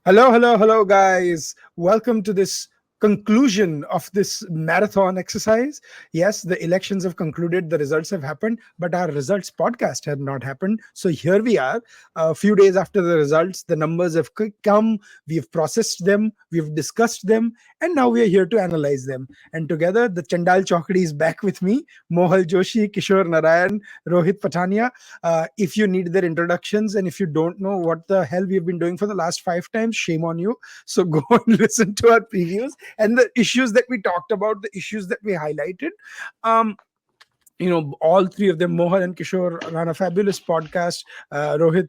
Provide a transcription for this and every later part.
Hello, hello, hello, guys. Welcome to this conclusion of this marathon exercise. Yes, the elections have concluded, the results have happened, but our results podcast had not happened. So here we are, a few days after the results. The numbers have come, we've processed them, we've discussed them, and now we are here to analyze them. And together, the Chandal Chokdi is back with me, Mohal Joshi, Kishor, Narayan, Rohit, Pathania. If you need their introductions and if you don't know what the hell we've been doing for the last 5 times, shame on you. So go and listen to our previews and the issues that we talked about, the issues that we highlighted. Um, all three of them, Mohal and Kishore, run a fabulous podcast. Rohit,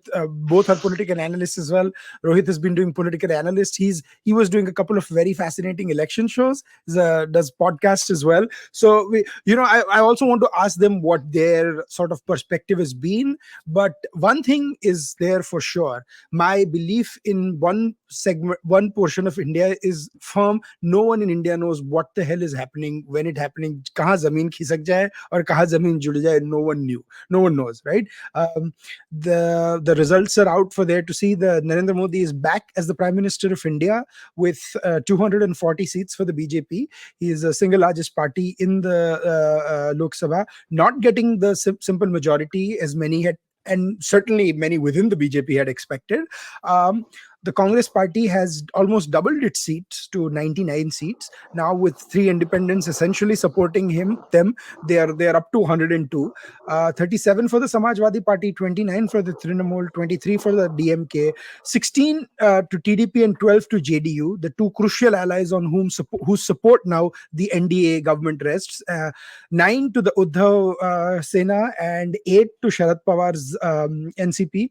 both are political analysts as well. Rohit has been doing political analyst. He was doing a couple of very fascinating election shows. Does podcast as well. So I also want to ask them what their sort of perspective has been. But one thing is there for sure. My belief in one segment, one portion of India is firm. No one in India knows what the hell is happening, when it happening, kahan zameen khisak jaye or kahan zameen jud jaye. No one knew. No one knows, right? The results are out for there to see. The Narendra Modi is back as the Prime Minister of India with 240 seats for the BJP. He is the single largest party in the Lok Sabha, not getting the simple majority as many had, and certainly many within the BJP had expected. Um, the Congress party has almost doubled its seats to 99 seats now, with three independents essentially supporting them. They are up to 102. 37 for the Samajwadi Party, 29 for the Trinamool, 23 for the DMK, 16 to TDP, and 12 to JDU, the two crucial allies on whose support now the NDA government rests. 9 to the Uddhav Sena, and 8 to Sharad Pawar's NCP,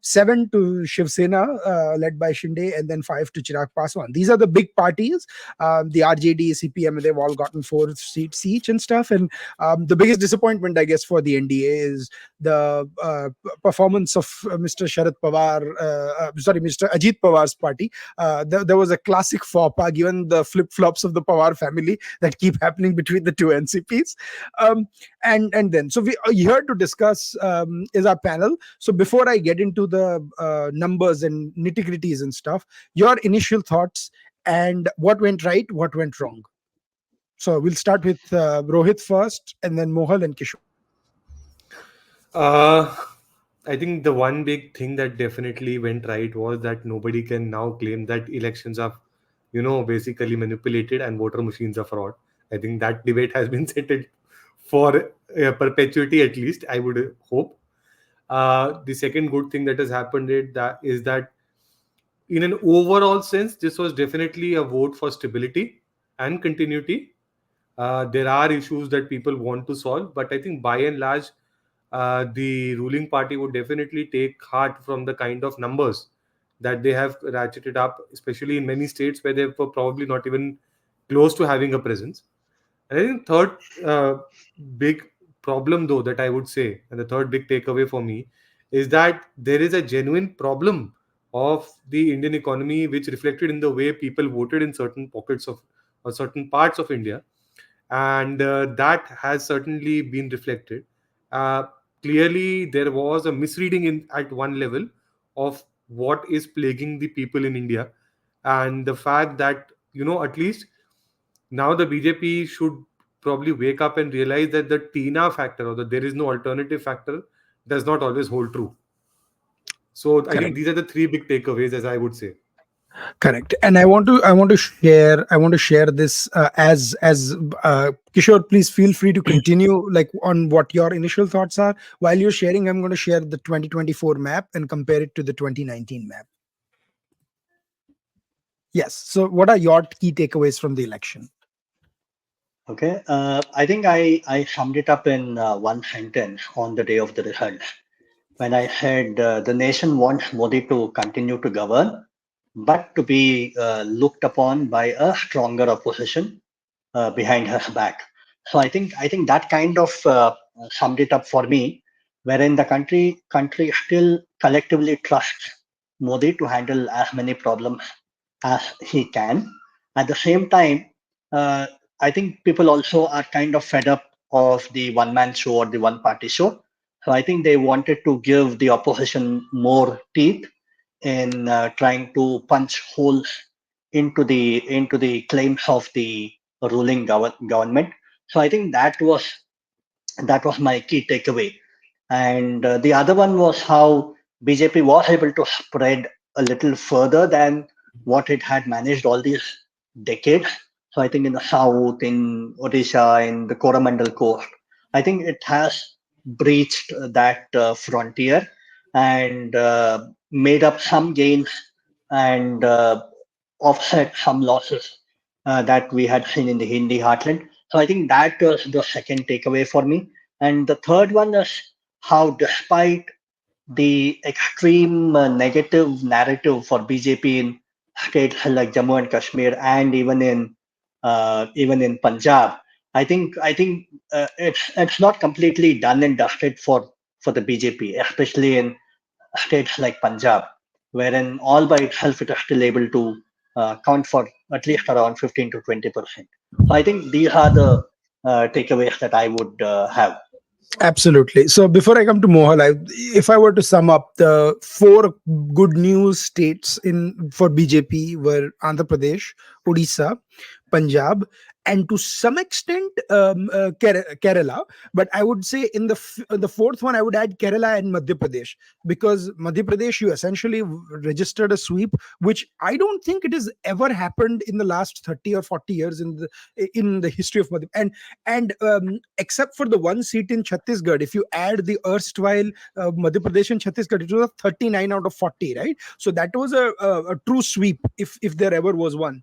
7 to Shiv Sena, led by Shinde, and then 5 to Chirag Paswan. These are the big parties. The RJD, CPM, they've all gotten 4 seats each and stuff. And the biggest disappointment, I guess, for the NDA is the performance of Mr. Sharad Pawar, Mr. Ajit Pawar's party. There was a classic faux pas, given the flip-flops of the Pawar family that keep happening between the two NCPs. And then, so we are here to discuss is our panel. So before I get into the numbers and nitty-gritties and stuff, your initial thoughts and what went right, what went wrong. So we'll start with Rohit first, and then Mohal and Kishore. Uh, I think the one big thing that definitely went right was that nobody can now claim that elections are, basically manipulated and voter machines are fraud. I think that debate has been settled for perpetuity, at least, I would hope. The second good thing that has happened is that, in an overall sense, this was definitely a vote for stability and continuity. There are issues that people want to solve, but I think by and large, the ruling party would definitely take heart from the kind of numbers that they have ratcheted up, especially in many states where they were probably not even close to having a presence. And I think third big problem, though, that I would say, and the third big takeaway for me is that there is a genuine problem of the Indian economy, which reflected in the way people voted in certain pockets of or certain parts of India, and that has certainly been reflected. Uh, Clearly, there was a misreading at one level of what is plaguing the people in India, and the fact that, at least now the BJP should probably wake up and realize that the Tina factor, or the there is no alternative factor, does not always hold true. So I think Correct. these are the three big takeaways, as I would say. Correct. And I want to share this as Kishore. Please feel free to continue, like, on what your initial thoughts are. While you're sharing, I'm going to share the 2024 map and compare it to the 2019 map. Yes. So, what are your key takeaways from the election? Okay, I think I summed it up in one sentence on the day of the result when I said the nation wants Modi to continue to govern, but to be looked upon by a stronger opposition behind her back. So I think that kind of summed it up for me, wherein the country still collectively trusts Modi to handle as many problems as he can. At the same time, uh, I think people also are kind of fed up of the one man show or the one party show. So I think they wanted to give the opposition more teeth in trying to punch holes into the claims of the ruling government. So I think that was my key takeaway. And the other one was how BJP was able to spread a little further than what it had managed all these decades. So I think in the south, in Odisha, in the Coromandel coast, I think it has breached that frontier and made up some gains and offset some losses that we had seen in the Hindi heartland. So I think that was the second takeaway for me. And the third one is how, despite the extreme negative narrative for BJP in states like Jammu and Kashmir and even in Punjab, I think it's not completely done and dusted for the BJP, especially in states like Punjab, wherein all by itself it is still able to count for at least around 15 to 20%. So I think these are the takeaways that I would have. Absolutely. So before I come to Mohal, if I were to sum up the four good news states in for BJP were Andhra Pradesh, Odisha, Punjab, and to some extent Kerala. But I would say in the fourth one, I would add Kerala and Madhya Pradesh, because Madhya Pradesh, you essentially registered a sweep, which I don't think it has ever happened in the last 30 or 40 years in the history of Madhya. And except for the one seat in Chhattisgarh, if you add the erstwhile Madhya Pradesh and Chhattisgarh, it was a 39 out of 40, right? So that was a true sweep, if there ever was one.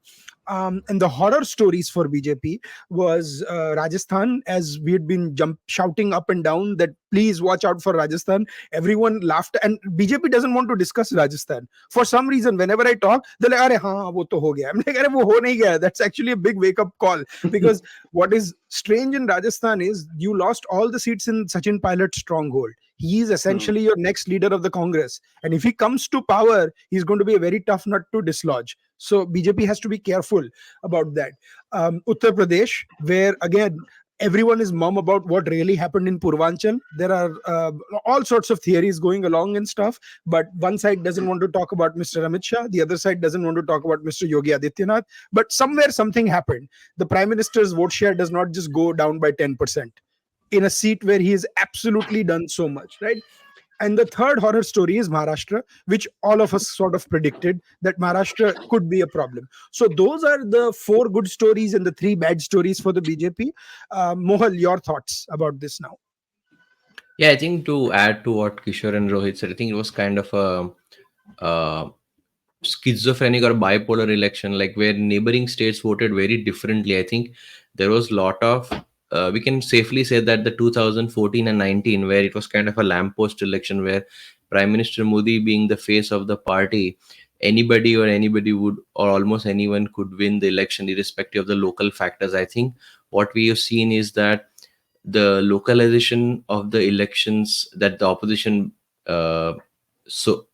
And the horror stories for BJP was Rajasthan, as we had been shouting up and down that please watch out for Rajasthan. Everyone laughed, and BJP doesn't want to discuss Rajasthan for some reason. Whenever I talk, they're like, "Arey, haan, wo to ho gaya." I'm like, "Arey, wo ho nahi gaya." That's actually a big wake up call, because what is strange in Rajasthan is you lost all the seats in Sachin Pilot's stronghold. He is Hmm. essentially your next leader of the Congress. And if he comes to power, he's going to be a very tough nut to dislodge. So BJP has to be careful about that. Uttar Pradesh, where again, everyone is mum about what really happened in Purvanchal. There are all sorts of theories going along and stuff, but one side doesn't want to talk about Mr. Amit Shah, the other side doesn't want to talk about Mr. Yogi Adityanath. But somewhere something happened. The Prime Minister's vote share does not just go down by 10% in a seat where he has absolutely done so much, right? And the third horror story is Maharashtra, which all of us sort of predicted that Maharashtra could be a problem. So those are the four good stories and the three bad stories for the BJP. Mohal, your thoughts about this now? Yeah, I think to add to what Kishore and Rohit said, I think it was kind of a schizophrenic or bipolar election, like where neighboring states voted very differently. I think there was a lot of we can safely say that the 2014 and 19, where it was kind of a lamppost election, where Prime Minister Modi being the face of the party, anybody would, or almost anyone could win the election irrespective of the local factors. I think what we have seen is that the localization of the elections that the opposition uh, so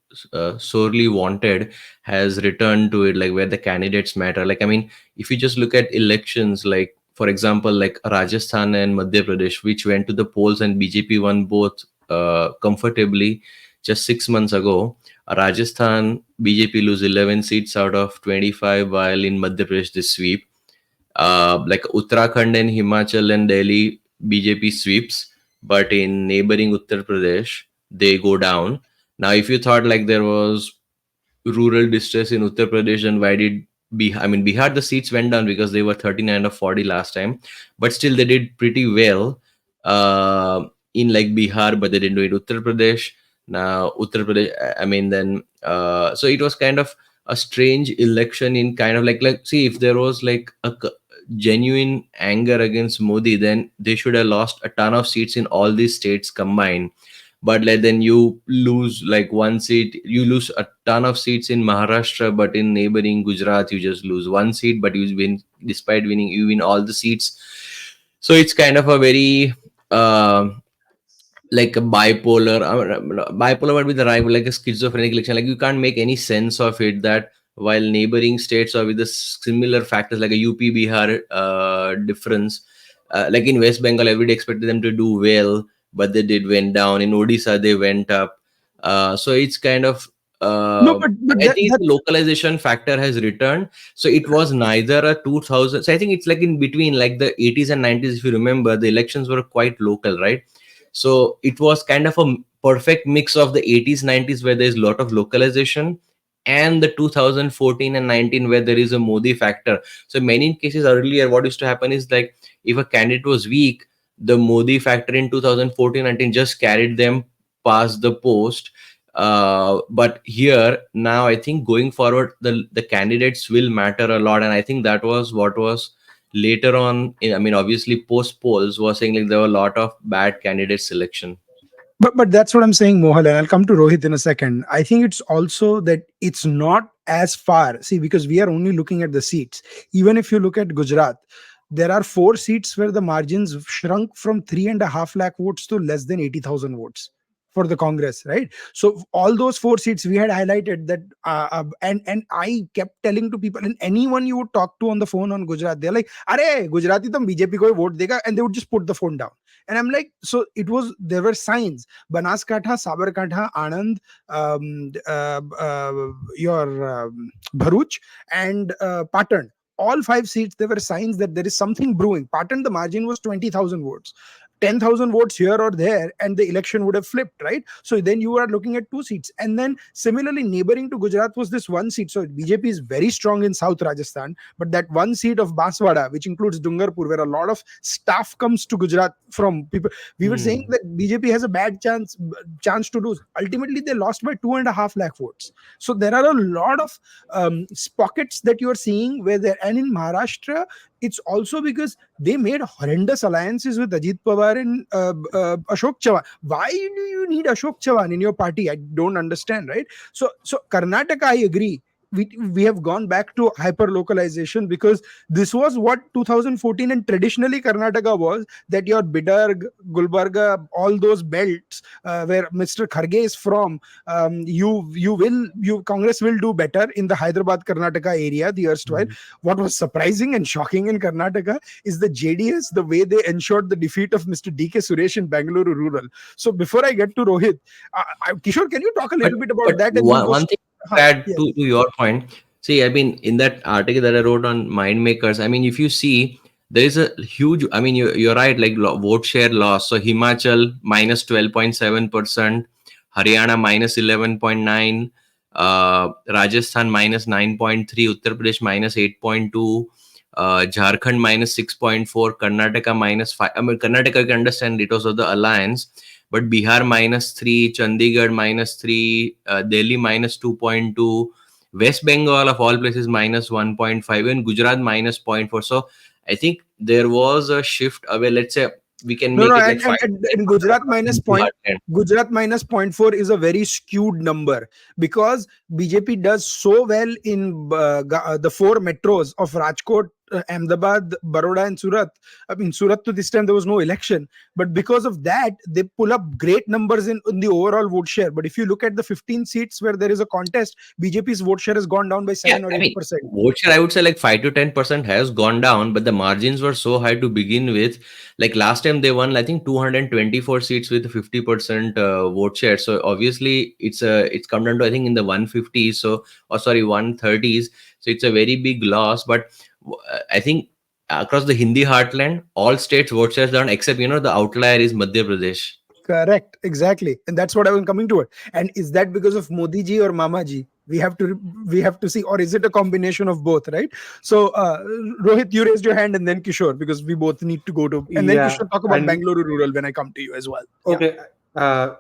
sorely wanted has returned to it, like where the candidates matter. Like, I mean, if you just look at elections, like for example, like Rajasthan and Madhya Pradesh, which went to the polls and BJP won both comfortably just 6 months ago. Rajasthan BJP lose 11 seats out of 25, while in Madhya Pradesh they sweep. Like Uttarakhand and Himachal and Delhi, BJP sweeps, but in neighboring Uttar Pradesh, they go down. Now, if you thought like there was rural distress in Uttar Pradesh, and why did Bihar? I mean, Bihar, the seats went down because they were 39 of 40 last time, but still they did pretty well in like Bihar, but they didn't do it. Uttar Pradesh, now Uttar Pradesh, I mean, then so it was kind of a strange election in kind of like see, if there was like a genuine anger against Modi, then they should have lost a ton of seats in all these states combined. But like then you lose like one seat, you lose a ton of seats in Maharashtra, but in neighboring Gujarat you just lose one seat, but you win, despite winning you win all the seats. So it's kind of a very like a bipolar bipolar would be the right, like a schizophrenic election. Like you can't make any sense of it, that while neighboring states are with the similar factors like a UP Bihar difference, like in West Bengal everybody expected them to do well, but they did went down. In Odisha they went up. So it's kind of No, uh, but I think the that's localization factor has returned. So it was neither a 2000. So I think it's like in between, like the 80s and 90s. If you remember, the elections were quite local, right? So it was kind of a perfect mix of the 80s, 90s, where there's a lot of localization, and the 2014 and 19, where there is a Modi factor. So many cases earlier, what used to happen is like if a candidate was weak, the Modi factor in 2014, 19 just carried them past the post. But here now, I think going forward, the candidates will matter a lot, and I think that was what was later on. I mean, obviously, post polls was saying like there were a lot of bad candidate selection. but that's what I'm saying, Mohal, and I'll come to Rohit in a second. I think it's also that it's not as far. See, because we are only looking at the seats. Even if you look at Gujarat, there are 4 seats where the margins shrunk from 3.5 lakh votes to less than 80,000 votes for the Congress, right? So all those 4 seats we had highlighted that, and I kept telling to people, and anyone you would talk to on the phone on Gujarat, they're like, "Arey, Gujarati tum BJP ko hi vote dega," and they would just put the phone down. And I'm like, so it was, there were signs. Banaskantha, Sabarkantha, Anand, your Bharuch, and Patan. All 5 seats, there were signs that there is something brewing. Patan, the margin was 20,000 votes. 10,000 votes here or there, and the election would have flipped, right? So then you are looking at 2 seats. And then similarly, neighboring to Gujarat was this 1 seat. So BJP is very strong in South Rajasthan, but that 1 seat of Banswada, which includes Dungarpur, where a lot of staff comes to Gujarat from people, we were saying that BJP has a bad chance to lose. Ultimately, they lost by 2.5 lakh votes. So there are a lot of pockets that you are seeing where there, and in Maharashtra, it's also because they made horrendous alliances with Ajit Pawar and Ashok Chavan. Why do you need Ashok Chavan in your party? I don't understand, right? So Karnataka, I agree. We have gone back to hyper localization because this was what 2014 and traditionally Karnataka was, that your Bidar, Gulbarga, all those belts where Mr. Kharge is from, you Congress will do better in the Hyderabad Karnataka area, the erstwhile. What was surprising and shocking in Karnataka is the JDS, the way they ensured the defeat of Mr. DK Suresh in Bangalore rural. So before I get to Rohit, Kishore, can you talk a But little bit about but that and then one thing to huh, add yeah. to your point. See, I mean, in that article that I wrote on mind makers, I mean, if you see, there is a huge. I mean, you're right. Like vote share loss. So Himachal minus 12.7%, Haryana minus 11.9, Rajasthan minus 9.3, Uttar Pradesh minus 8.2. Jharkhand minus 6.4, Karnataka minus 5. I mean, Karnataka, you can understand it was of the alliance, but Bihar minus 3, Chandigarh minus 3, Delhi minus 2.2, West Bengal of all places minus 1.5, and Gujarat minus zero point 0.4. So I think there was a shift away. Let's say we can No, make no, it like 5 and to 10% Gujarat minus point four is a very skewed number because BJP does so well in the 4 metros of Rajkot, Ahmedabad, Baroda, and Surat. I mean, Surat to this time there was no election, but because of that, they pull up great numbers in the overall vote share. But if you look at the 15 seats where there is a contest, BJP's vote share has gone down by Yeah, 7 or I mean, 8%. vote share, I would say like 5 to 10% has gone down, but the margins were so high to begin with. Like last time they won, I think 224 seats with 50% vote share. So obviously it's come down to I think in the 150s. So or sorry 130s. So it's a very big loss. But I think across the Hindi heartland, all states vote shares down except the outlier is Madhya Pradesh. Correct, exactly, and that's what I was coming to it. And is that because of Modi ji or Mama ji? We have to see, or is it a combination of both, right? So, Rohit, you raised your hand, and then Kishore, because we both need to go to, and then Yeah, Kishore talk about and Bangalore rural when I come to you as well. Yeah, okay,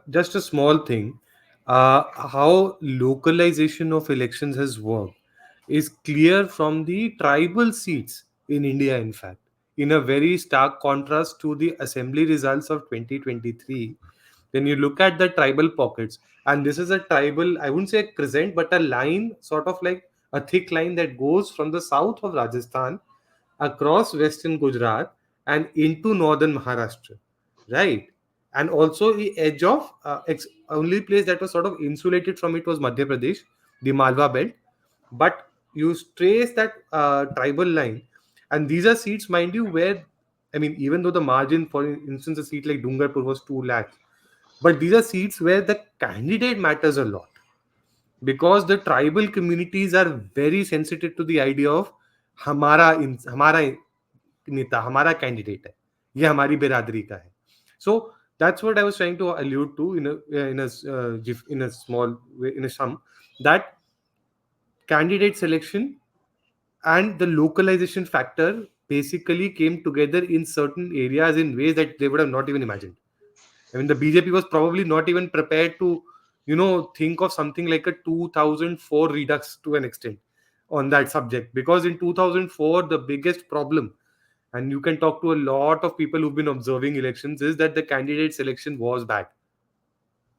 just a small thing. How localization of elections has worked is clear from the tribal seats in India, in fact, in a very stark contrast to the assembly results of 2023. When you look at the tribal pockets, and this is a tribal, I wouldn't say a crescent, but a line, sort of like a thick line that goes from the south of Rajasthan across western Gujarat and into northern Maharashtra, right? And also the edge of only place that was sort of insulated from it was Madhya Pradesh, the Malwa belt. But you trace that tribal line, and these are seats, mind you, where I mean, even though the margin, for instance, a seat like Dungarpur was 2 lakhs, but these are seats where the candidate matters a lot, because the tribal communities are very sensitive to the idea of हमारा नेता हमारा candidate है, ये हमारी बिरादरी का है. So that's what I was trying to allude to in a small way, in a sum, that candidate selection and the localization factor basically came together in certain areas in ways that they would have not even imagined. I mean, the BJP was probably not even prepared to, think of something like a 2004 redux to an extent on that subject. Because in 2004, the biggest problem, and you can talk to a lot of people who've been observing elections, is that the candidate selection was bad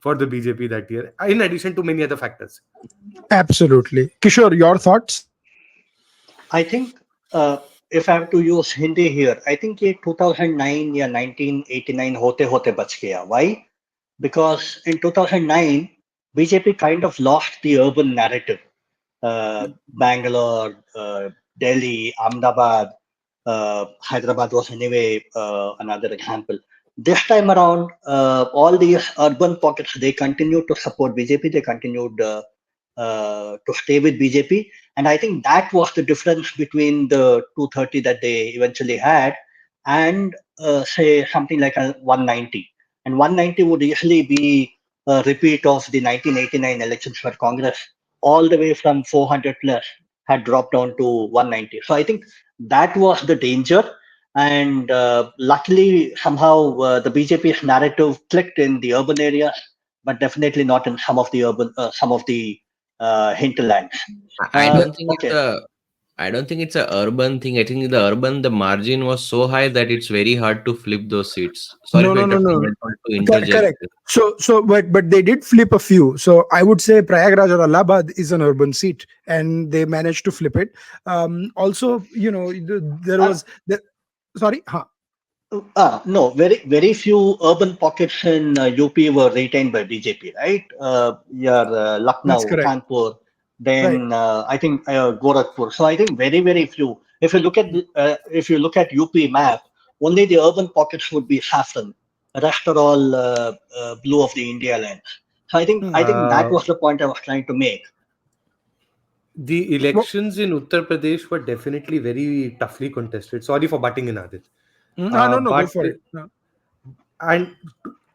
for the BJP that year, in addition to many other factors. Absolutely. Kishore, your thoughts? I think if I have to use Hindi here, I think ये 2009 या 1989 होते होते बच गया. Why? Because in 2009, BJP kind of lost the urban narrative. Bangalore, Delhi, Ahmedabad, Hyderabad was anyway another example. This time around, all these urban pockets, they continued to support BJP. They continued to stay with BJP. And I think that was the difference between the 230 that they eventually had and say something like a 190. And 190 would usually be a repeat of the 1989 elections where Congress, all the way from 400 plus, had dropped down to 190. So I think that was the danger. And luckily, somehow the BJP's narrative clicked in the urban areas, but definitely not in some of the hinterlands. I don't think it's Okay. a I don't think it's a urban thing. I think the margin was so high that it's very hard to flip those seats. Sorry No, for no, no, interrupting. no. I want to interject. Correct. But they did flip a few. So I would say Prayagraj or Allahabad is an urban seat, and they managed to flip it. Also, there Uh, was the sorry, huh? no, very few urban pockets in UP were retained by BJP, right? Your That's Lucknow, correct. Kanpur, Right. then I think Gorakhpur. So I think very few. If you look at UP map, only the urban pockets would be saffron. The rest are all blue of the India land. So I Hmm. think that Uh, was the point I was trying to make. the Well, elections in Uttar Pradesh were definitely very toughly contested. Sorry for butting in, Adit. no, go But for it. No. and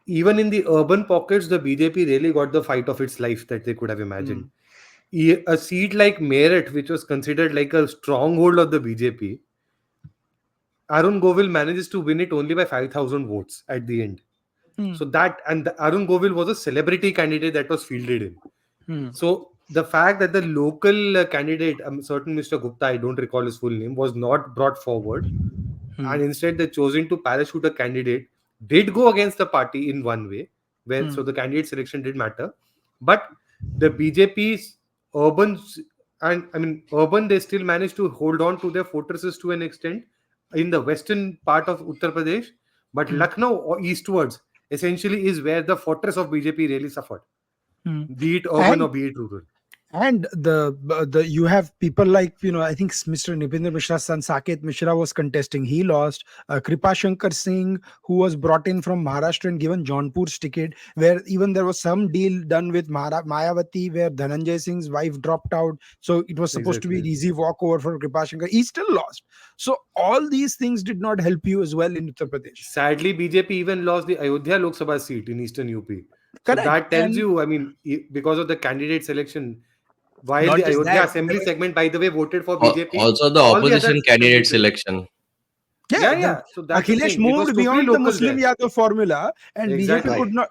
even in the urban pockets, the BJP really got the fight of its life that they could have imagined. Hmm. A seat like Meerut, which was considered like a stronghold of the BJP, Arun Govil manages to win it only by 5,000 votes at the end. Hmm. So Arun Govil was a celebrity candidate that was fielded in. Hmm. So the fact that the local candidate, certain Mr. Gupta, I don't recall his full name, was not brought forward, Hmm. and instead they chosen to parachute a candidate, did go against the party in one way, where Hmm. so the candidate selection did matter, but the BJP's urban and I mean urban, they still managed to hold on to their fortresses to an extent in the western part of Uttar Pradesh, but Hmm. Lucknow or eastwards essentially is where the fortress of BJP really suffered, Hmm. be it urban or And be it rural. and the you have people like, I think Mr. Nipender Mishra's son Saket Mishra was contesting. He lost. Kripa Shankar Singh, who was brought in from Maharashtra and given Jaunpur's ticket, where even there was some deal done with Mayawati where Dhananjay Singh's wife dropped out, so it was supposed to be an Exactly. easy walkover for Kripa Shankar. He still lost. So all these things did not help you as well in Uttar Pradesh. Sadly, BJP even lost the Ayodhya Lok Sabha seat in eastern UP. So Correct. that tells And you, I mean, because of the candidate selection, while not the just Ayodhya that, there assembly were, segment, by the way, voted for BJP, Also, the all the other opposition central candidate people. selection. yeah, Yeah, yeah. So that's the Akhilesh thing. It was moved totally beyond the locals Muslim there. Yadav formula, and BJP Exactly. Right. could not.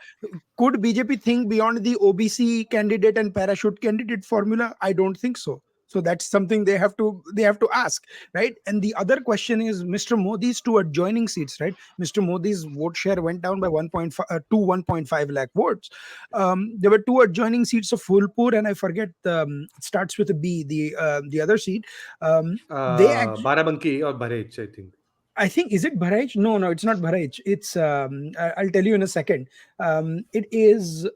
Could BJP think beyond the OBC candidate and parachute candidate formula? I don't think so. So that's something they have to ask, right? And the other question is Mr. Modi's two adjoining seats, right? Mr. Modi's vote share went down by 1.5 to 1.5 lakh votes. There were two adjoining seats of Phulpur, and I forget it starts with a B. The other seat, they actually, Barabanki or Bharech, I think. I think, is it Bharai? No, no, it's not Bharai. It's I'll tell you in a second. It is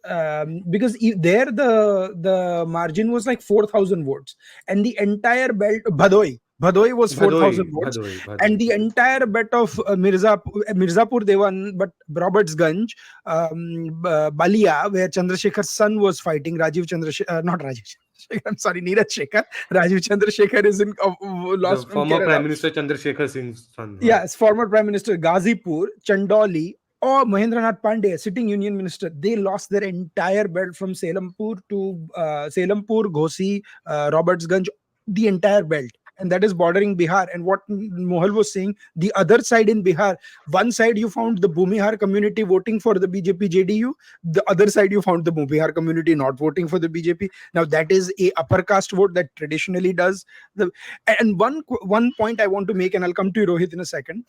because there the margin was like 4,000 votes, and the entire belt Bhadoi. Bhadoi was 4,000 Bhadoi, votes, Bhadoi, and Bhadoi. the entire bet of Mirzapur they won, but Robertsganj, Balia, where Chandrasekhar's son was fighting, Rajiv Chandrasekhar, not Rajiv Chandrasekhar, I'm sorry, Neeraj Shekhar. Rajiv Chandrasekhar is in The lost from former Kerala. Prime Minister Chandrasekhar Singh's son. Huh? Yes, former Prime Minister Ghazipur, Chandoli, or Mahendranath Pandey, sitting union minister, they lost their entire belt from Selampur to Selampur, Ghosi, Robertsganj, the entire belt. And that is bordering Bihar. And what Mohal was saying, the other side in Bihar, one side you found the Bhumihar community voting for the BJP JDU, the other side you found the Bhumihar community not voting for the BJP. Now that is a upper caste vote that traditionally does. The and one point I want to make, and I'll come to you, Rohit, in a second,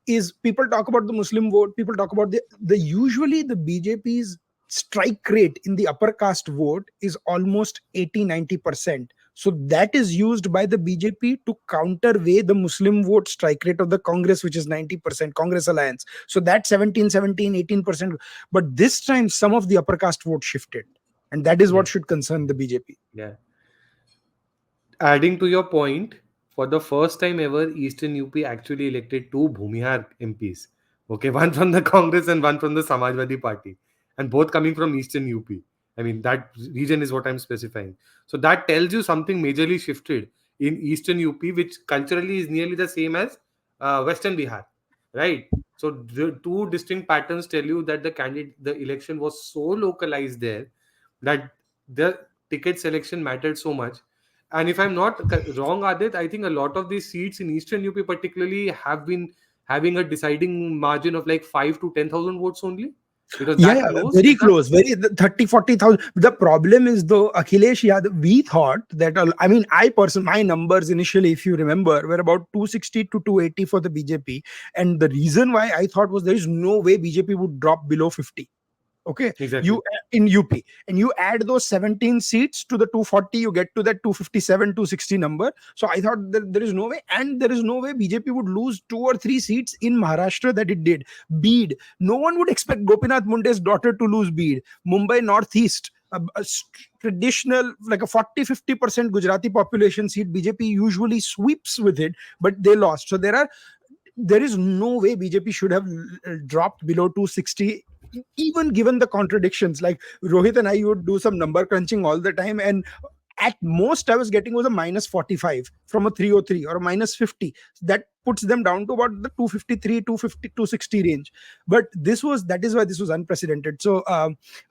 is people talk about the Muslim vote, people talk about the usually the BJP's strike rate in the upper caste vote is almost 80-90%. So that is used by the BJP to counterweigh the Muslim vote strike rate of the Congress, which is 90%, Congress alliance. So that 17, 17, 18%. But this time some of the upper caste vote shifted, and that is Yeah. what should concern the BJP. Yeah. Adding to your point, for the first time ever, Eastern UP actually elected two Bhumihar MPs. Okay, one from the Congress and one from the Samajwadi Party, and both coming from Eastern UP. I mean, that region is what I'm specifying. So that tells you something majorly shifted in Eastern UP, which culturally is nearly the same as Western Bihar, right? So the two distinct patterns tell you that the election was so localized there that the ticket selection mattered so much. And if I'm not wrong, Adit, I think a lot of these seats in Eastern UP particularly have been having a deciding margin of like 5 to 10,000 votes only. It was Yeah, that yeah, close. very Is that? close, very 30, 40,000. The problem is though, Akhilesh Yadav, we thought that, I mean, my numbers initially, if you remember, were about 260 to 280 for the BJP. And the reason why I thought was there is no way BJP would drop below 50. Okay, you Exactly. in UP, and you add those 17 seats to the 240, you get to that 257, 260 number. So I thought that there is no way, and there is no way BJP would lose 2 or 3 seats in Maharashtra that it did. Bede, no one would expect Gopinath Munde's daughter to lose Bede. Mumbai Northeast, traditional like a 40-50% Gujarati population seat, BJP usually sweeps with it, but they lost. So there is no way BJP should have dropped below 260, even given the contradictions. Like Rohit and I would do some number crunching all the time, and at most I was getting was a minus 45 from a 303 or a minus 50. That puts them down to about the 253, 250, 260 range. But that is why this was unprecedented. So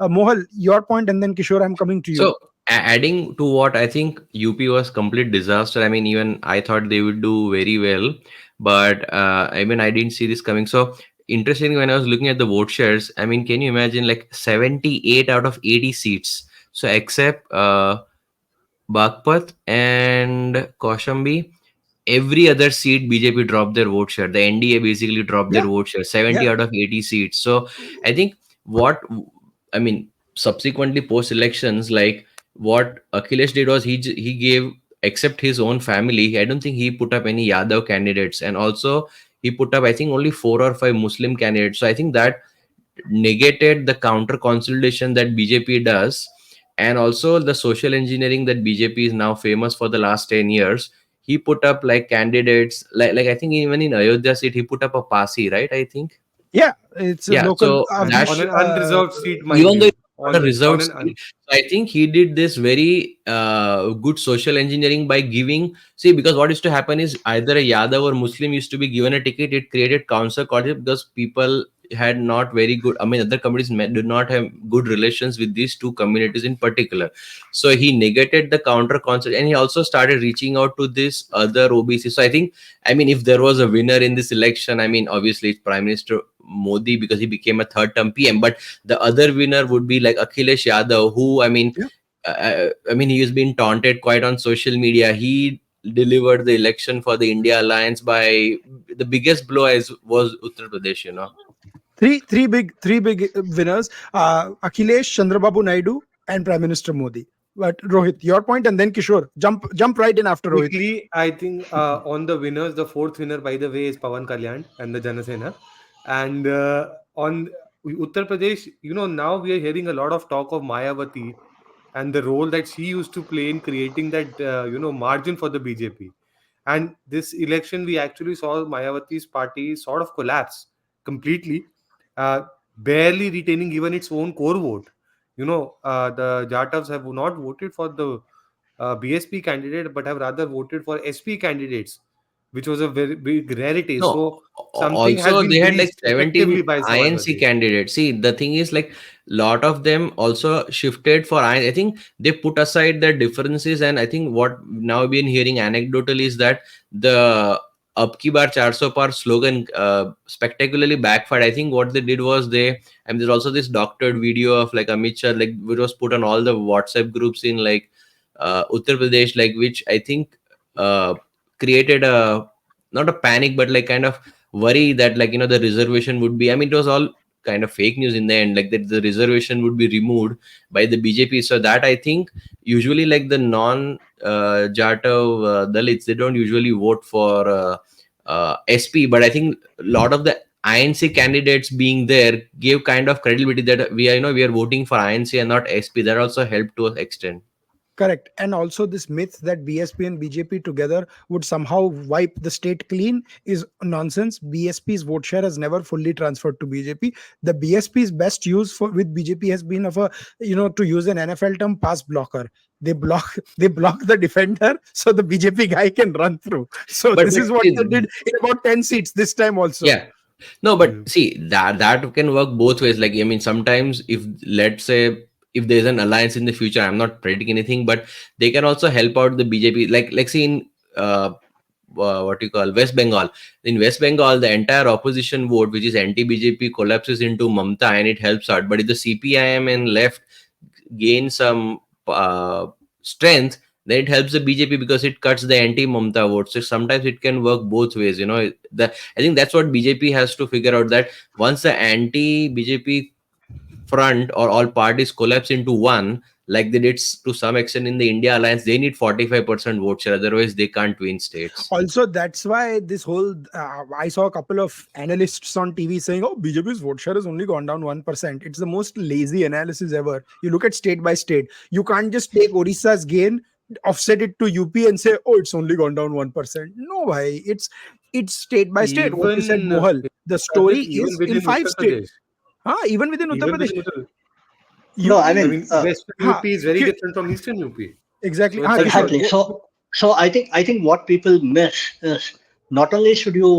Mohal, your point, and then Kishore, I'm coming to you. So adding to what I think UP was complete disaster. I mean, even I thought they would do very well, but I mean, I didn't see this coming. So interesting when I was looking at the vote shares. I mean, can you imagine like 78 out of 80 seats? So except Bagpat and Kaushambi, every other seat BJP dropped their vote share. The NDA basically dropped their Yeah, vote share, 70 yeah. out of 80 seats. So I think what I mean subsequently post elections, like what Akhilesh did was he gave, except his own family, I don't think he put up any Yadav candidates, and also he put up I think only 4 or 5 Muslim candidates. So I think that negated the counter consolidation that BJP does, and also the social engineering that BJP is now famous for the last 10 years. He put up like candidates, like I think even in Ayodhya seat, he put up a Pasi, right? I think. Yeah, it's a Yeah. local So And that on Avnish. an unreserved seat, mind even though you, it's not a on reserved an seat, so I think he did this very good social engineering by giving. See, because what used to happen is either a Yadav or Muslim used to be given a ticket. It created council conflict because people had not very good. I mean, other communities did not have good relations with these two communities in particular. So he negated the counter concept, and he also started reaching out to this other OBC. So I think, I mean, if there was a winner in this election, I mean, obviously it's Prime Minister Modi because he became a third term PM, but the other winner would be like Akhilesh Yadav, who Yeah. I mean, he has been taunted quite on social media. He delivered the election for the India Alliance by the biggest blow as was Uttar Pradesh. You know. Three big winners: Akhilesh, Chandrababu Naidu, and Prime Minister Modi. But Rohit, your point, and then Kishore. Jump right in after Rohit. quickly, I think on the winners, the fourth winner, by the way, is Pawan Kalyan and the Janasena. And on Uttar Pradesh, now we are hearing a lot of talk of Mayawati and the role that she used to play in creating that, margin for the BJP. And this election, we actually saw Mayawati's party sort of collapse completely, uh, barely retaining even its own core vote. The Jatavs have not voted for the BSP candidate, but have rather voted for SP candidates, which was a very big rarity. No, So something has also been they had like breached 17 effectively by INC Samajwadi. candidates. See, the thing is like lot of them also shifted for INC. I think they put aside their differences, and I think what now we've been hearing anecdotal is that the Ab Ki Baar 400 par slogan spectacularly backfired. I think what they did was and there's also this doctored video of like Amit Shah, like which was put on all the WhatsApp groups in like Uttar Pradesh, like which I think uh, created a not a panic but like kind of worry that like the reservation would be, I mean, it was all kind of fake news in the end, like that the reservation would be removed by the BJP. So that I think usually like the non Jatav Dalits, they don't usually vote for SP, but I think a lot of the INC candidates being there gave kind of credibility that we are we are voting for INC and not SP. That also helped to an extent. Correct. And also, this myth that BSP and BJP together would somehow wipe the state clean is nonsense. BSP's vote share has never fully transferred to BJP. The BSP's best use for with BJP has been of a, to use an NFL term, pass blocker. They block the defender so the BJP guy can run through. So But this is what they see, did in about 10 seats this time also. yeah. No, but Yeah. see that can work both ways. Like I mean, sometimes if let's say if there's an alliance in the future, I'm not predicting anything, but they can also help out the BJP. Like see in what you call West Bengal. In West Bengal, the entire opposition vote, which is anti-BJP, collapses into Mamta, and it helps out. But if the CPIM and left gain some strength, then it helps the BJP because it cuts the anti-Mamta vote. So sometimes it can work both ways. I think that's what BJP has to figure out, that once the anti-BJP front or all parties collapse into one, like they did to some extent in the India alliance, they need 45% vote share. Otherwise, they can't win states. Also, that's why this whole I saw a couple of analysts on TV saying, "Oh, BJP's vote share has only gone down 1%." It's the most lazy analysis ever. You look at state by state. You can't just take Odisha's gain, offset it to UP, and say, "Oh, it's only gone down 1%." No, why? It's state by state. What you said, Even Mohal. The Adit, story even is in within five Uttar states. Pradesh, Even within Uttar even Pradesh, within Uttar, No, I I mean, mean, Western UP is very different from Eastern UP. exactly. So it's Kishore, different. exactly. So I think what people miss is not only should you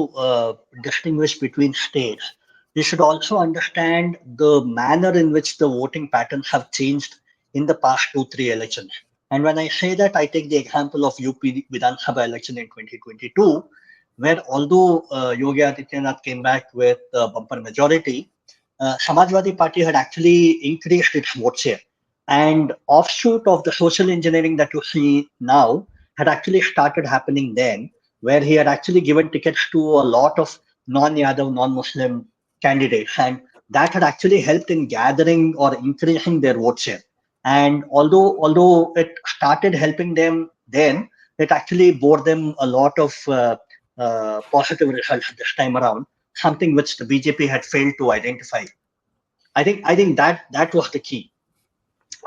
distinguish between states, you should also understand the manner in which the voting patterns have changed in the past 2-3 elections. And when I say that, I take the example of UP Vidhan Sabha election in 2022, where although Yogi Adityanath came back with a bumper majority, Samajwadi Party had actually increased its vote share, and offshoot of the social engineering that you see now had actually started happening then, where he had actually given tickets to a lot of non-Yadav, non-Muslim candidates, and that had actually helped in gathering or increasing their vote share. And although it started helping them then, it actually bore them a lot of positive results this time around, something which the BJP had failed to identify. I think that was the key.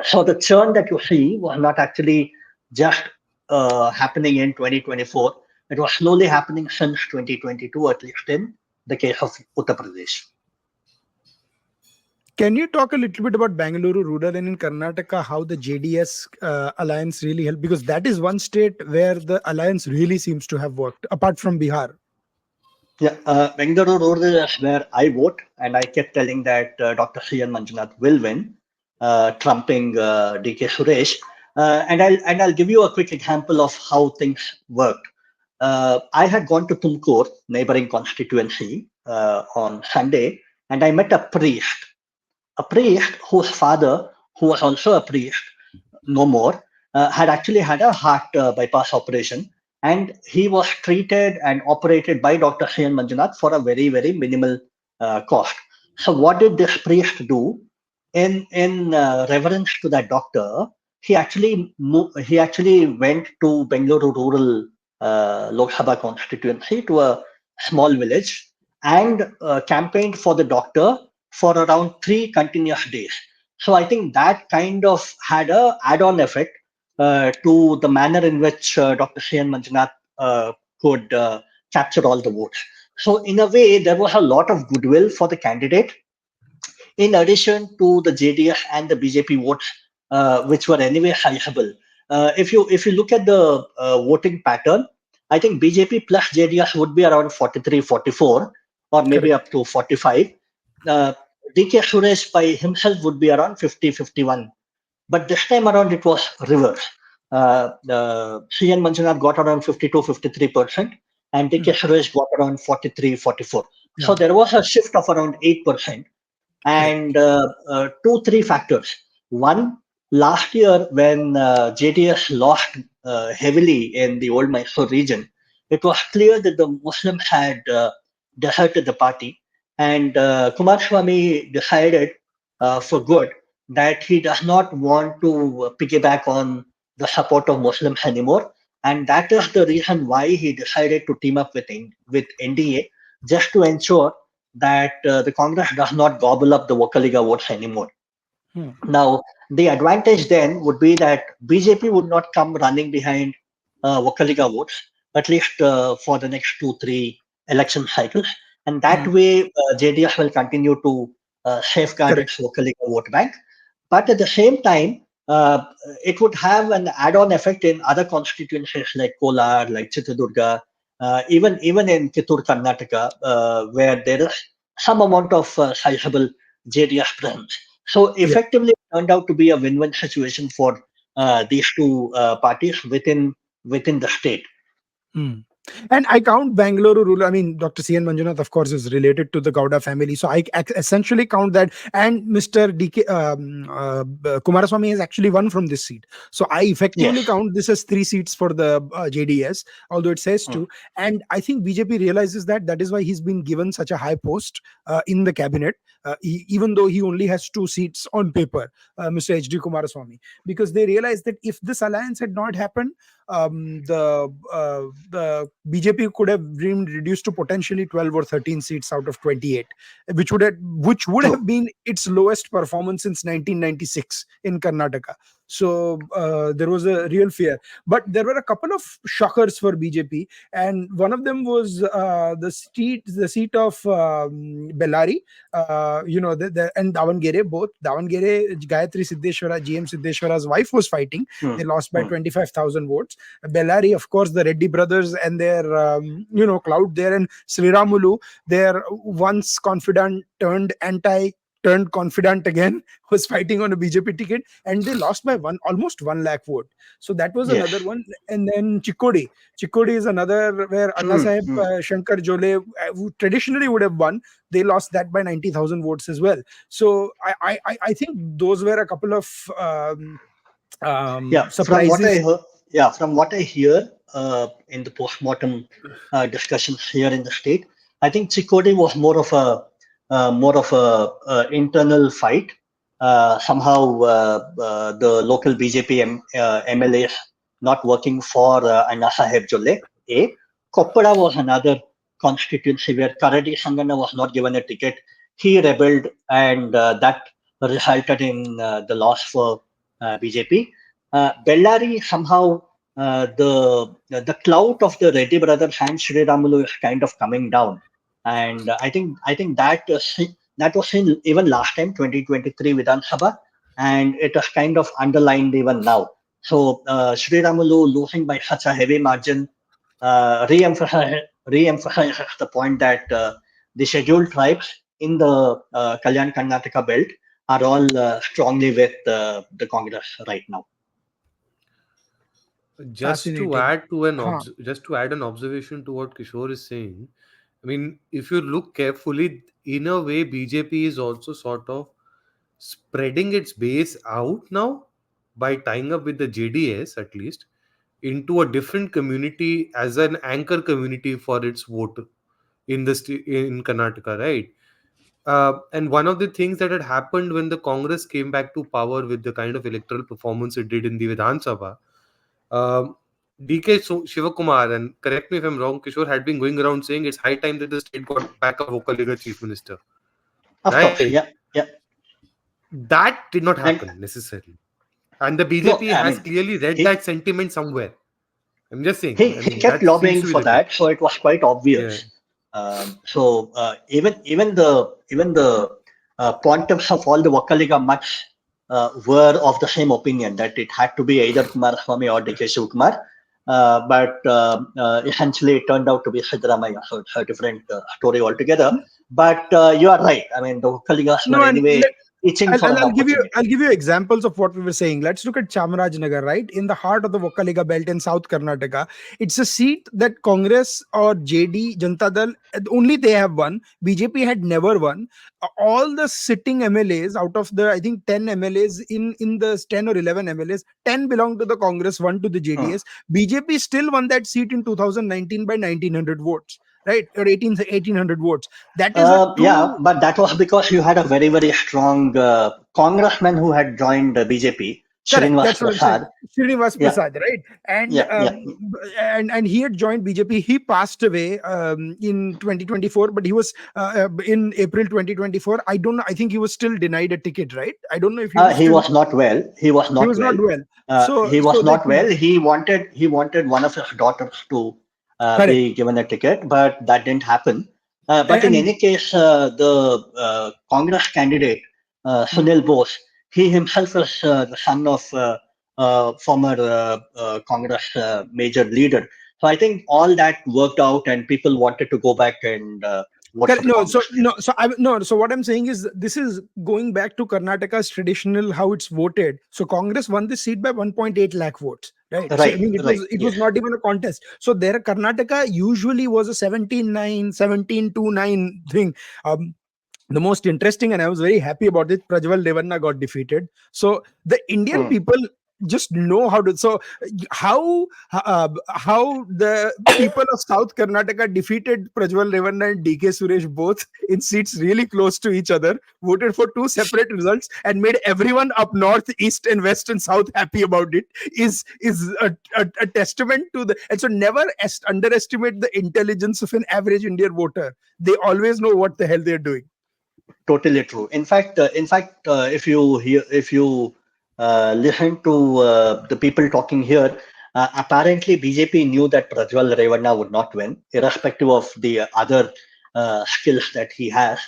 So the churn that you see was not actually just happening in 2024. It was slowly happening since 2022, at least in the case of Uttar Pradesh. can you talk a little bit about Bangalore rural and in Karnataka, how the JDS alliance really helped? Because that is one state where the alliance really seems to have worked, apart from Bihar. Yeah, Bengaluru Rural is where I vote, and I kept telling that Dr. C. N. Manjunath will win, trumping DK Suresh. And I'll give you a quick example of how things worked. I had gone to Tumkur, neighboring constituency, on Sunday, and I met a priest whose father, who was also a priest, no more, had actually had a heart bypass operation, and he was treated and operated by Dr. Sayan Manjunath for a very, very minimal cost. So, what did this priest do? In reverence to that doctor, he actually went to Bengaluru rural Lok Sabha constituency to a small village and campaigned for the doctor for around 3 continuous days. So I think that kind of had a add-on effect to the manner in which Dr. Sayan Manjunath could capture all the votes. So in a way, there was a lot of goodwill for the candidate in addition to the JDS and the BJP votes, which were anyway highable. If you look at the voting pattern, I think BJP plus JDS would be around 43, 44, or maybe Correct. up to 45. Uh, DK Suresh by himself would be around 50, 51. But this time around, it was reverse. CN Manjunath got around 52, 53%, and DK Hmm. Suresh got around 43, 44. So Yeah. there was a shift of around 8%. Correct. And two, three factors. One, last year when JDS lost heavily in the old Mysore region, it was clear that the Muslims had deserted the party. And Kumaraswamy decided for good that he does not want to piggyback on the support of Muslims anymore. And that is the reason why he decided to team up with NDA, just to ensure that the Congress does not gobble up the Vocaliga votes anymore. Hmm. Now, the advantage then would be that BJP would not come running behind Vocaliga votes, at least for the next 2, 3 election cycles. And that Hmm. way, JDS will continue to safeguard Correct. its Vocaliga vote bank. But at the same time, it would have an add-on effect in other constituencies like Kolar, like Chitradurga, even in Kittur, Karnataka, where there is some amount of sizable JDS presence. So Yeah. effectively, it turned out to be a win-win situation for these two parties within the state. Hmm. And I count Bangalore rural. I mean, Dr. C. N. Manjunath, of course, is related to the Gowda family. So I essentially count that. And Mr. DK Kumaraswamy has actually won from this seat. So I Yes. effectively count this as 3 seats for the JDS, although it says Mm. two. And I think BJP realizes that. That is why he's been given such a high post in the cabinet, even though he only has 2 seats on paper, Mr. H.D. Kumaraswamy, because they realize that if this alliance had not happened, the BJP could have been reduced to potentially 12 or 13 seats out of 28, which would have True. been its lowest performance since 1996 in Karnataka. So there was a real fear, but there were a couple of shockers for BJP, and one of them was the seat of Bellary, and Davangere. Both Davangere, Gayatri Siddeshwara, GM Siddeshwara's wife was fighting. They Mm. lost by Mm. 25,000 votes. Bellary, of course, the Reddy brothers and their clout there, and Sriramulu, their once confident turned anti, turned confident again, was fighting on a BJP ticket, and they lost by almost 1 lakh vote. So that was Yes. another one. And then Chikkodi is another where Anna Mm. Sahib Mm. Shankar Jole, who traditionally would have won, they lost that by 90,000 votes as well. So I think those were a couple of Yeah, from what I surprises. heard, yeah, from what I hear in the postmortem discussions here in the state, I think Chikodi was more of a internal fight. Somehow, the local BJP MLAs not working for Anna Saheb Jolle. A Koppada was another constituency where Karadi Sangana was not given a ticket. He rebelled, and that resulted in the loss for BJP. Bellary somehow the clout of the Reddy brothers and Sri Ramulu is kind of coming down, and I think that was seen even last time 2023 Vidhan Sabha, and it was kind of underlined even now. So Sri Ramulu losing by such a heavy margin re-emphasizes the point that the scheduled tribes in the Kalyan Karnataka belt are all strongly with the Congress right now. Just to Fascinating. add to Huh. just to add an observation to what Kishore is saying, I mean, if you look carefully, in a way, BJP is also sort of spreading its base out now by tying up with the JDS at least into a different community as an anchor community for its vote in Karnataka, right? And one of the things that had happened when the Congress came back to power with the kind of electoral performance it did in the Vidhan Sabha, um, DK Shivakumar, and correct me if I'm wrong, Kishore had been going around saying it's high time that the state got back a vocal leader chief minister, Of course, right? yeah, yeah. That did not And happen necessarily. And the no, BJP I has mean, clearly read he, that sentiment somewhere. I'm just saying. He I he mean, kept that seems lobbying to be for the case. that, so it was quite Yeah. obvious. Even the quantums of all the Vakaliga much were of the same opinion that it had to be either Kumaraswamy or DK Shivakumar. But essentially, it turned out to be Siddaramaiah, so it's a different story altogether. But you are right. I mean, the Vakaligas No, were and anyway itching for an I'll give you opportunity. examples of what we were saying. Let's look at Chamarajanagar, right in the heart of the Vokkaliga belt in South Karnataka. It's a seat that Congress or JD Janata Dal only they have won. BJP had never won. All the sitting MLAs out of the I think 10 MLAs in the 10 or 11 MLAs, 10 belong to the Congress, one to the Hmm. JDS. BJP still won that seat in 2019 by 1900 votes, right, or 1800 votes. That is a Yeah, true. but that was because you had a very, very strong congressman who had joined BJP, Correct. Srinivas That's what I'm saying. Prasad. Srinivas Yeah, Prasad, right? And yeah, yeah. and he had joined BJP. He passed away in 2024, but he was in April 2024. I don't know. I think he was still denied a ticket, right? I don't know if he was He still. was not well. He was He not was not well. well. So He was like not well. He wanted one of his daughters to correct. be given a ticket, but that didn't happen. But in And any case, the Congress candidate mm, Sunil Bose, he himself is the son of former Congress major leader. So I think all that worked out, and people wanted to go back and vote for correct. the No, so Congress no, candidate. so I no, so what I'm saying is this is going back to Karnataka's traditional how it's voted. So Congress won this seat by 1.8 lakh votes, right? So I Right, mean right, it was yes. not even a contest. So there Karnataka usually was a 17-9, 17-9 thing. The most interesting, and I was very happy about it, Prajwal Devanna got defeated. So the Indian Hmm. people just know how to. So how the people of South Karnataka defeated Prajwal Devanna and DK Suresh both in seats really close to each other, voted for two separate results, and made everyone up north, east, and west and south happy about it is a testament to the. And so never underestimate the intelligence of an average Indian voter. They always know what the hell they're doing. Totally true. In fact, if you listen to the people talking here, apparently BJP knew that Prajwal Revanna would not win, irrespective of the other skills that he has.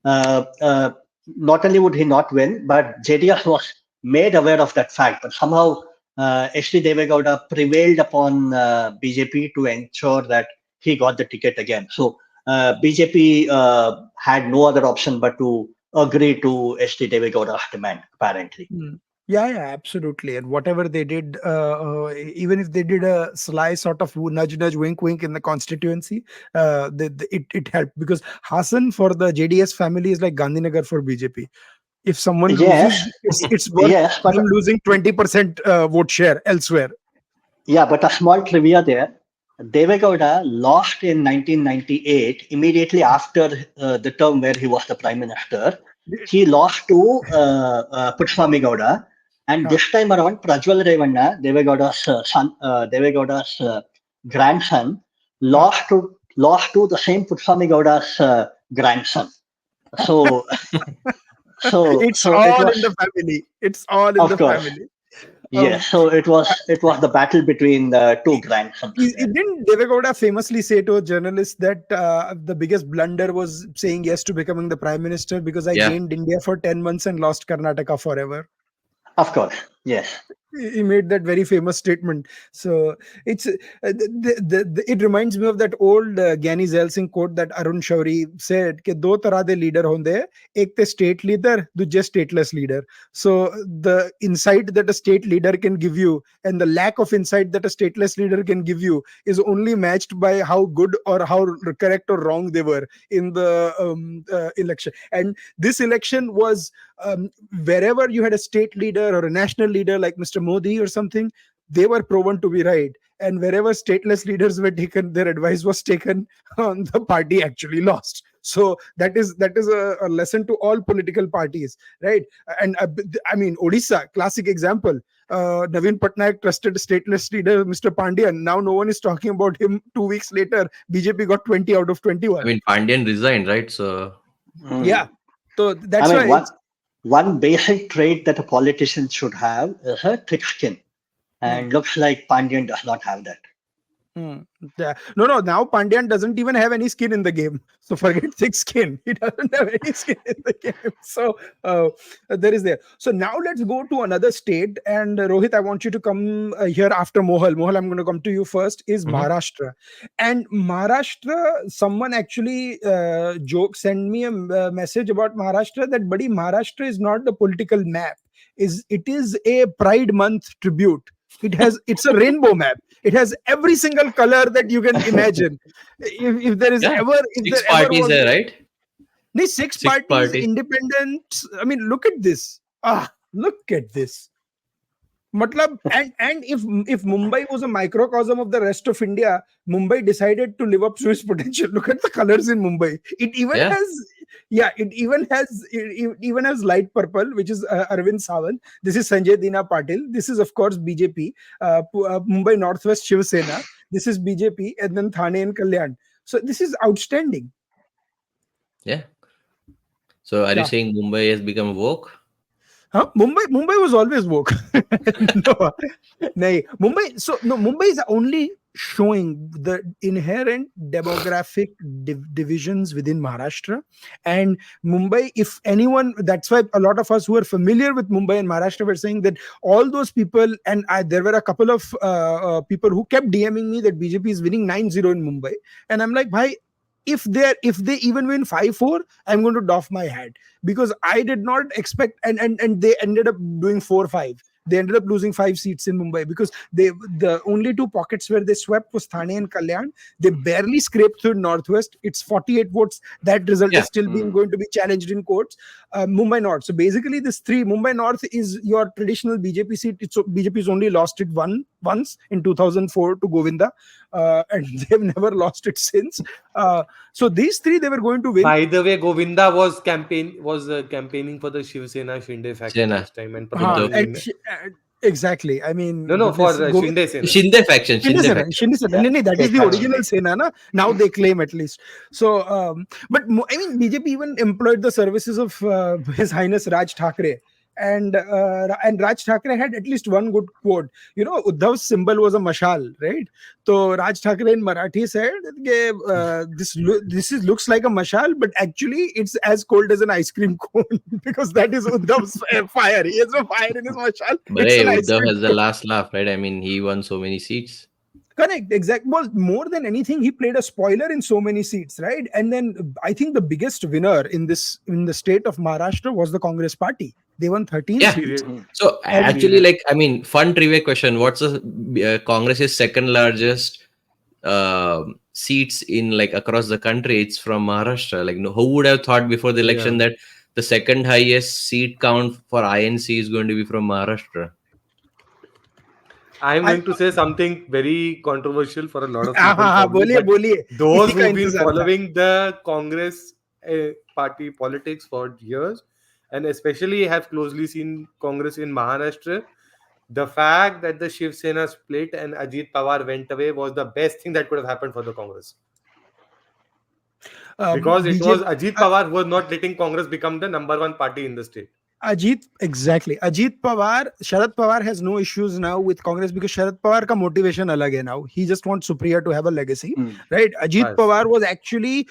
Not only would he not win, but JDS was made aware of that fact. But somehow HD Devegowda prevailed upon BJP to ensure that he got the ticket again. So BJP had no other option but to agree to ST Devegowda's demand, apparently. Mm. Yeah, yeah, absolutely. And whatever they did, even if they did a sly sort of nudge, nudge, wink, wink in the constituency, it helped because Hassan for the JDS family is like Gandhinagar for BJP. If someone loses, Yes, it's worth yes, them but losing 20% vote share elsewhere. yeah, but a small trivia there. Devegowda lost in 1998, immediately after the term where he was the prime minister. He lost to Putswami Gowda, and Huh. this time around, Prajwal Revanna, Devegowda's son, Devegowda's grandson, Huh. lost to the same Putswami Gowda's grandson. So, It's so it all was, in the family. It's all in of the course, family. Um, yes. So it was the battle between the two grandsons there. Didn't Devegowda famously say to a journalist that the biggest blunder was saying yes to becoming the prime minister because I Yeah. gained India for 10 months and lost Karnataka forever? Of course, yes. He made that very famous statement. So it's it reminds me of that old Gyani Zail Singh quote that Arun Shauri said कि दो तरह दे leader होंदे एक ते state leader दूजे stateless leader. So the insight that a state leader can give you and the lack of insight that a stateless leader can give you is only matched by how good or how correct or wrong they were in the election. And this election was wherever you had a state leader or a national leader like Mr. Modi or something, they were proven to be right. And wherever stateless leaders were taken, their advice was taken, the party actually lost. So that is a lesson to all political parties, right? And I mean, Odisha, classic example. Naveen Patnaik trusted stateless leader Mr. Pandian. Now no one is talking about him. 2 weeks later, BJP got 20 out of I 21. mean, Pandian resigned, right? So Mm. Yeah, so I that's mean, why one it's. one basic trait that a politician should have is a thick skin, Hmm. and looks like Pandian does not have that. Hmm. Yeah. No. Now Pandyan doesn't even have any skin in the game. So forget thick skin. He doesn't have any skin in the game. So there is there. So now let's go to another state. And Rohit, I want you to come here after Mohal. Mohal, I'm going to come to you first. Is Mhm. Maharashtra, and Maharashtra. Someone actually send me a message about Maharashtra that, buddy, Maharashtra is not the political map. It is a Pride Month tribute. It's a rainbow map. It has every single color that you can imagine. If there is Yeah, ever, if six there ever parties was, there, right? these six Six parties, parties. independent. I mean, look at this. Look at this. Matlab, and if Mumbai was a microcosm of the rest of India, Mumbai decided to live up to its potential. Look at the colors in Mumbai. It even Yeah, has, yeah, it even has light purple, which is Arvind Sawant. This is Sanjay Dina Patil. This is of course BJP, Mumbai Northwest Shiv Sena. This is BJP, and then Thane and Kalyan. So this is outstanding. yeah. So are you Yeah. saying Mumbai has become woke? Huh? Mumbai was always woke. No, nahi. Mumbai is only showing the inherent demographic divisions within Maharashtra. And Mumbai, if anyone, that's why a lot of us who are familiar with Mumbai and Maharashtra were saying that all those people, and there were a couple of people who kept DMing me that BJP is winning 9-0 in Mumbai. And I'm like, bhai, if they even win 5-4, I'm going to doff my hat, because I did not expect, and they ended up doing 4-5. They ended up losing 5 seats in Mumbai because the only two pockets where they swept was Thane and Kalyan. They barely scraped through Northwest. It's 48 votes. That result is Yeah. still being going to be challenged in courts. Mumbai North. So basically, this three Mumbai North is your traditional BJP seat. BJP's only lost it once in 2004 to Govinda, and they've never lost it since. So these three they were going to win. By the way, Govinda was campaigning for the Shiv Sena Shinde faction Sena. this time, and Huh, Uddhav. probably and in exactly. I no, mean, no, for goodness, Shinde Sena. Shinde faction. Shinde Shinde Sena, faction. Shinde Sena. Yeah, No, no, that is the exactly. original Sena, na? Now they claim at least. So, but I mean, BJP even employed the services of His Highness Raj Thakre. And Raj Thakre had at least one good quote. Uddhav's symbol was a mashal, right? So Raj Thakre in Marathi said, this looks like a mashal, but actually it's as cold as an ice cream cone because that is Uddhav's fire. He has a fire in his mashal. But It's hey, an ice Uddhav cream has the cone. last laugh, right? I mean, he won so many seats. Correct, exact. Well, more than anything, he played a spoiler in so many seats, right? And then I think the biggest winner in the state of Maharashtra was the Congress Party. They won 13 Yeah. seats, Serious, So and actually, serious. like, I mean, fun trivia question: what's the Congress's second largest seats in like across the country? It's from Maharashtra. Like, no, who would have thought before the Yeah. election that the second highest seat count for INC is going to be from Maharashtra? I'm I, going to say something very controversial for a lot of people probably, बोलिए but बोलिए those इसी का who've been इंतजार था. following the Congress party politics for years and especially have closely seen Congress in Maharashtra, the fact that the Shiv Sena split and Ajit Pawar went away was the best thing that could have happened for the Congress. Because it was BJP. Ajit Pawar who was not letting Congress become the number one party in the state. Exactly. Ajit Pawar, Sharad Pawar has no issues now with Congress because Sharad Pawar ka motivation alag hai now. He just wants Supriya to have a legacy, Mm. right? Ajit Bas. Pawar was actually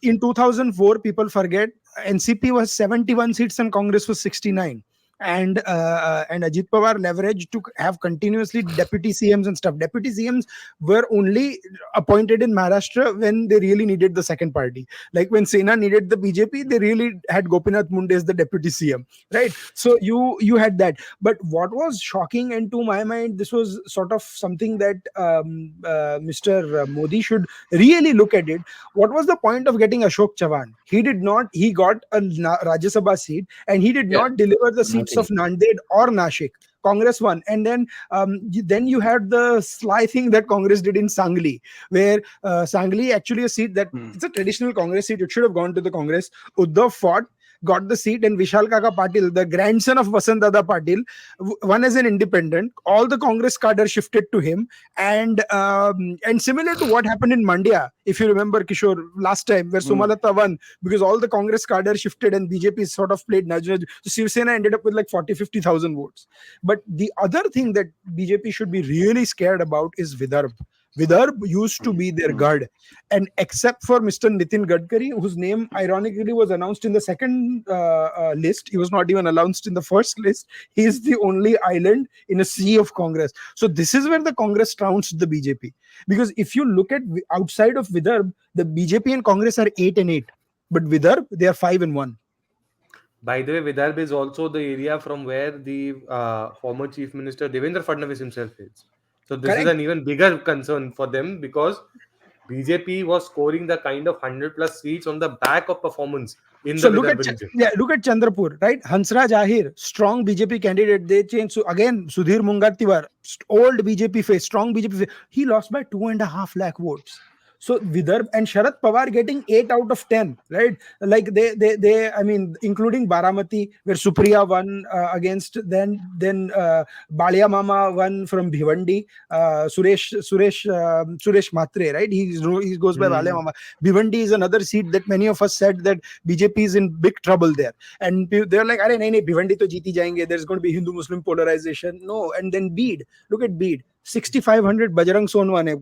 in 2004. People forget NCP was 71 seats and Congress was 69. And Ajit Pawar leveraged to have continuously deputy CMs and stuff. Deputy CMs were only appointed in Maharashtra when they really needed the second party. Like when Sena needed the BJP, they really had Gopinath Munde as the deputy CM, right? So you had that. But what was shocking, and to my mind, this was sort of something that Mr. Modi should really look at it. What was the point of getting Ashok Chavan? He did not. He got a Rajya Sabha seat, and he did Yeah, not deliver the seats nothing. of Nanded or Nashik. Congress won, and then then you had the sly thing that Congress did in Sangli, where Sangli actually a seat that Mm. it's a traditional Congress seat. It should have gone to the Congress. Uddhav fought, got the seat, and Vishal Kaka Patil, the grandson of Vasant Dada Patil, won as an independent. All the Congress cadre shifted to him, and similar to what happened in Mandya, if you remember Kishor last time, where Mm. Sumalata won because all the Congress cadre shifted and BJP sort of played nudge nudge. So Shiv Sena ended up with like 40-50,000 votes. But the other thing that BJP should be really scared about is Vidarbh. Vidarbh used to be their god. And except for Mr. Nitin Gadkari, whose name ironically was announced in the second list, he was not even announced in the first list. He is the only island in a sea of Congress. So this is where the Congress trounced the BJP. Because if you look at outside of Vidarbh, the BJP and Congress are 8 and 8. But Vidarbh, they are 5 and 1. By the way, Vidarbha is also the area from where the former Chief Minister Devendra Fadnavis himself is. So this is Correct. an even bigger concern for them because BJP was scoring the kind of 100 plus seats on the back of performance in So the look at Vidarbha region. look at Chandrapur, right? Hansraj Ahir, strong BJP candidate. They changed. So again, Sudhir Mungattiwar, old BJP face, strong BJP face. He lost by 2.5 lakh votes. So Vidarbh and Sharad Pawar getting 8 out of 10, right? Like they. I mean, including Baramati, where Supriya won against then Balia Mama won from Bhivandi. Suresh Matre, right? He goes by Balia Hmm. Mama. Bhivandi is another seat that many of us said that BJP is in big trouble there. And they're like, "Arey, nahi, Bhiwandi to jeeti jayenge. There's going to be Hindu-Muslim polarization." No. And then Bede. Look at Bede. 6,500 Bajrang Sonwan hai.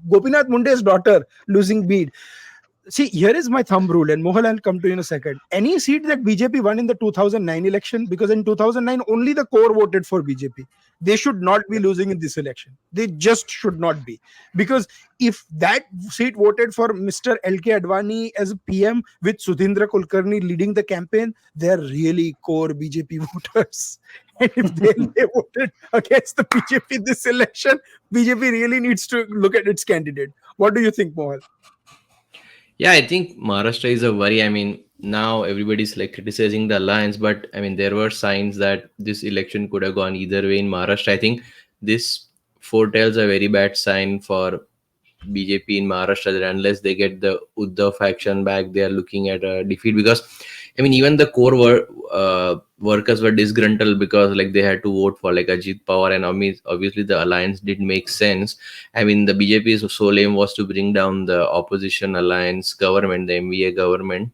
Gopinath Munde's daughter losing Bede. See, here is my thumb rule, and Mohal, I'll come to you in a second. Any seat that BJP won in the 2009 election, because in 2009 only the core voted for BJP, they should not be losing in this election. They just should not be. Because if that seat voted for Mr. LK Advani as PM with Sudhindra Kulkarni leading the campaign, they're really core BJP voters. And if they voted against the BJP this election, BJP really needs to look at its candidate. What do you think, Mohal? Yeah, I think Maharashtra is a worry. I mean, now everybody's like criticizing the alliance, but I mean, there were signs that this election could have gone either way in Maharashtra. I think this foretells a very bad sign for BJP in Maharashtra that unless they get the Uddhav faction back, they are looking at a defeat. Because I mean, even the core workers were disgruntled because like they had to vote for like Ajit Pawar, and obviously the alliance did make sense. I mean, the BJP's sole aim was to bring down the opposition alliance government, the MVA government.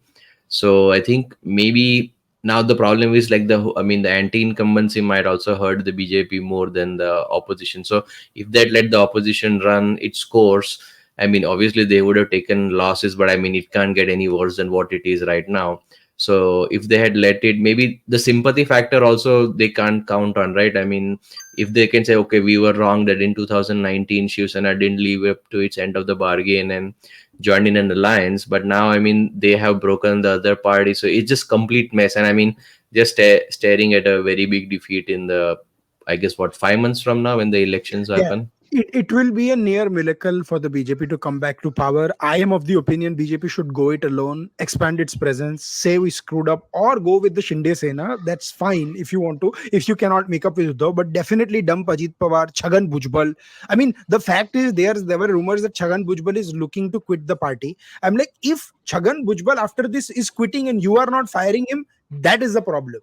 So I think maybe now the problem is like I mean, the anti-incumbency might also hurt the BJP more than the opposition. So if they let the opposition run its course, I mean, obviously they would have taken losses, but I mean, it can't get any worse than what it is right now. So if they had let it, maybe the sympathy factor also they can't count on, right? I mean, if they can say, okay, we were wrong that in 2019 Shiv Sena didn't live up to its end of the bargain and joined in an alliance, but now I mean they have broken the other party, so it's just complete mess. And I mean, just staring at a very big defeat in the, I guess, what, 5 months from now when the elections Yeah. happen. It will be a near miracle for the BJP to come back to power. I am of the opinion BJP should go it alone, expand its presence, say we screwed up, or go with the Shinde Sena. That's fine if you want to, if you cannot make up with Uddhav, but definitely dump Ajit Pawar, Chhagan Bhujbal. I mean, the fact is, there were rumors that Chhagan Bhujbal is looking to quit the party. I'm like, if Chhagan Bhujbal after this is quitting and you are not firing him, that is the problem.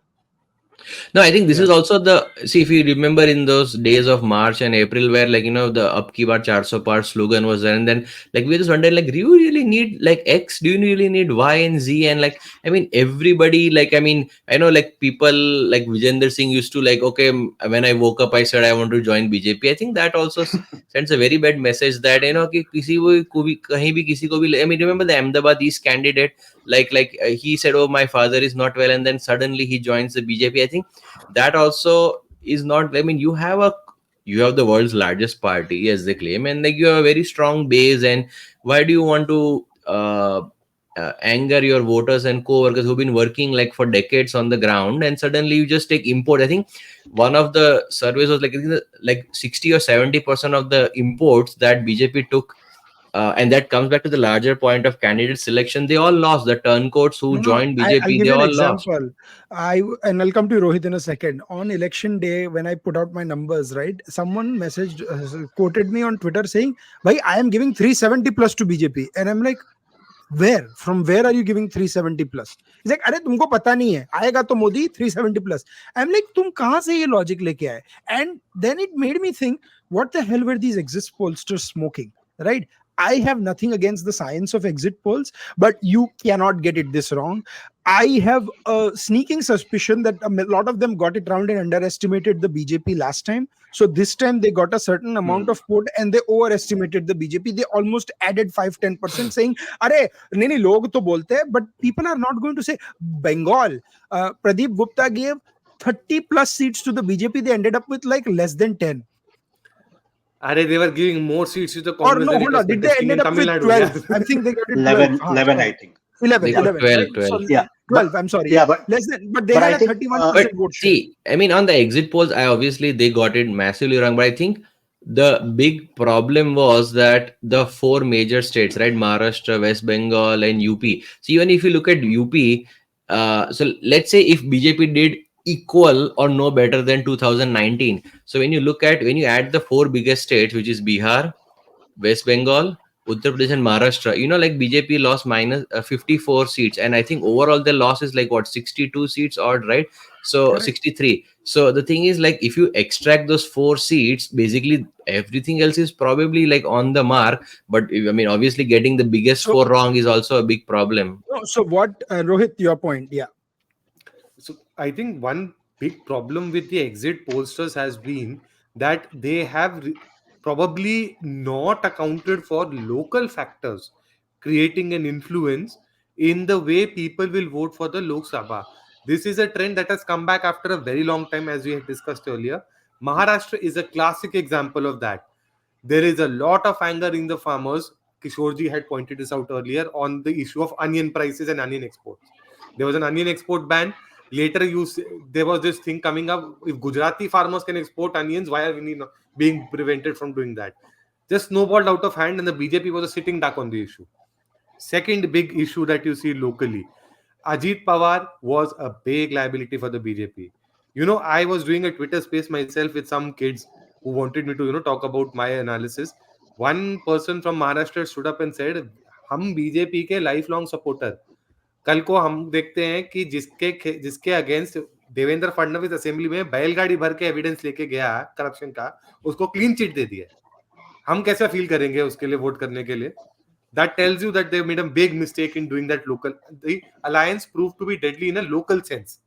No, I think this Yeah. is also the, see, if you remember in those days of March and April where like, you know, the Up Ki Baar 400 par slogan was there, and then like we just wondered like, do you really need like X, do you really need Y and Z? And like, I mean, everybody, like, I mean, I know like people like Vijender Singh used to like, okay, when I woke up I said I want to join BJP. I think that also sends a very bad message that, you know, कि किसी को भी कहीं भी किसी को भी, I mean, remember the Ahmedabad East candidate, he said, oh, my father is not well, and then suddenly he joins the BJP. I think that also is not, I mean, you have the world's largest party as they claim, and like you have a very strong base, and why do you want to anger your voters and co-workers who've been working like for decades on the ground, and suddenly you just take import? I think one of the surveys was like, I think like 60 or 70% of the imports that BJP took, and that comes back to the larger point of candidate selection, they all lost. The turncoats who No, no. joined I'll BJP, give they you an all lost. example. I'll come to Rohit in a second. On election day, when I put out my numbers, right, someone messaged, quoted me on Twitter saying, "Bhai, I am giving 370 plus to BJP," and I'm like, where? From where are you giving 370 plus? He's like, अरे तुमको पता नहीं है, आएगा तो Modi 370 plus. I'm like, तुम कहाँ से ये logic लेके आए? And then it made me think, what the hell were these exist pollsters smoking? Right? I have nothing against the science of exit polls, but you cannot get it this wrong. I have a sneaking suspicion that a lot of them got it wrong and underestimated the BJP last time. So this time they got a certain amount of vote and they overestimated the BJP. They almost added 5-10%, saying, "Arey, nahi, log to bolte hai," but people are not going to say Bengal. Pradeep Gupta gave 30 plus seats to the BJP. They ended up with like less than 10. They were giving more seats to the Or Congress no, than it hold was on. Did they contesting ended in up Tamil with Nadu. 12? Yeah. I think they got it 12. 11, I Sorry. think. 11, They got Yeah, 11, right? 12, So 12. yeah, 12, I'm sorry. yeah, Yeah. but Less than, but they but had I a think 31% But vote share. see, I mean, on the exit polls, I obviously they got it massively wrong. But I think the big problem was that the four major states, right, Maharashtra, West Bengal, and UP. So even if you look at UP, so let's say if BJP did equal or no better than 2019. So when you add the four biggest states, which is Bihar, West Bengal, Uttar Pradesh, and Maharashtra. Like BJP lost minus 54 seats, and I think overall the loss is like what 62 seats odd, right? So Correct. 63. So the thing is, like, if you extract those four seats, basically everything else is probably like on the mark. But I mean, obviously, getting the biggest So, four wrong is also a big problem. no, so what, Rohit, your point? Yeah. So I think one big problem with the exit pollsters has been that they have probably not accounted for local factors creating an influence in the way people will vote for the Lok Sabha. This is a trend that has come back after a very long time, as we had discussed earlier. Maharashtra is a classic example of that. There is a lot of anger in the farmers. Kishorji had pointed this out earlier on the issue of onion prices and onion exports. There was an onion export ban. Later, there was this thing coming up: if Gujarati farmers can export onions, why are we not being prevented from doing that? Just snowballed out of hand, and the BJP was a sitting duck on the issue. Second big issue that you see locally, Ajit Pawar was a big liability for the BJP. I was doing a Twitter space myself with some kids who wanted me to, talk about my analysis. One person from Maharashtra stood up and said, "हम BJP के life long supporter, कल को हम देखते हैं कि जिसके against Devendra Fadnavis assembly में बैलगाड़ी भर के एविडेंस लेके गया करप्शन का, उसको क्लीन चिट दे दिया, हम कैसा फील करेंगे उसके लिए वोट करने के लिए?" That tells you that they made a big mistake in doing that local. The alliance proved to be deadly in a local sense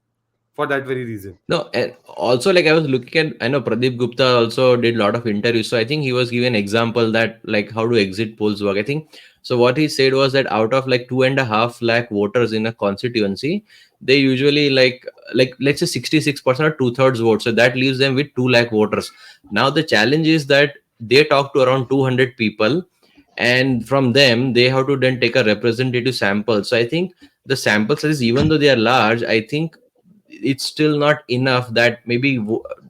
for that very reason. No, and also, like, I was looking at, I know Pradeep Gupta also did a lot of interviews. So I think he was given example that like how do exit polls work. I think so. What he said was that out of like 2.5 lakh voters in a constituency, they usually like let's say 66% or two-thirds vote. So that leaves them with 2 lakh voters. Now the challenge is that they talk to around 200 people, and from them they have to then take a representative sample. So I think the sample size, even though they are large, I think it's still not enough that maybe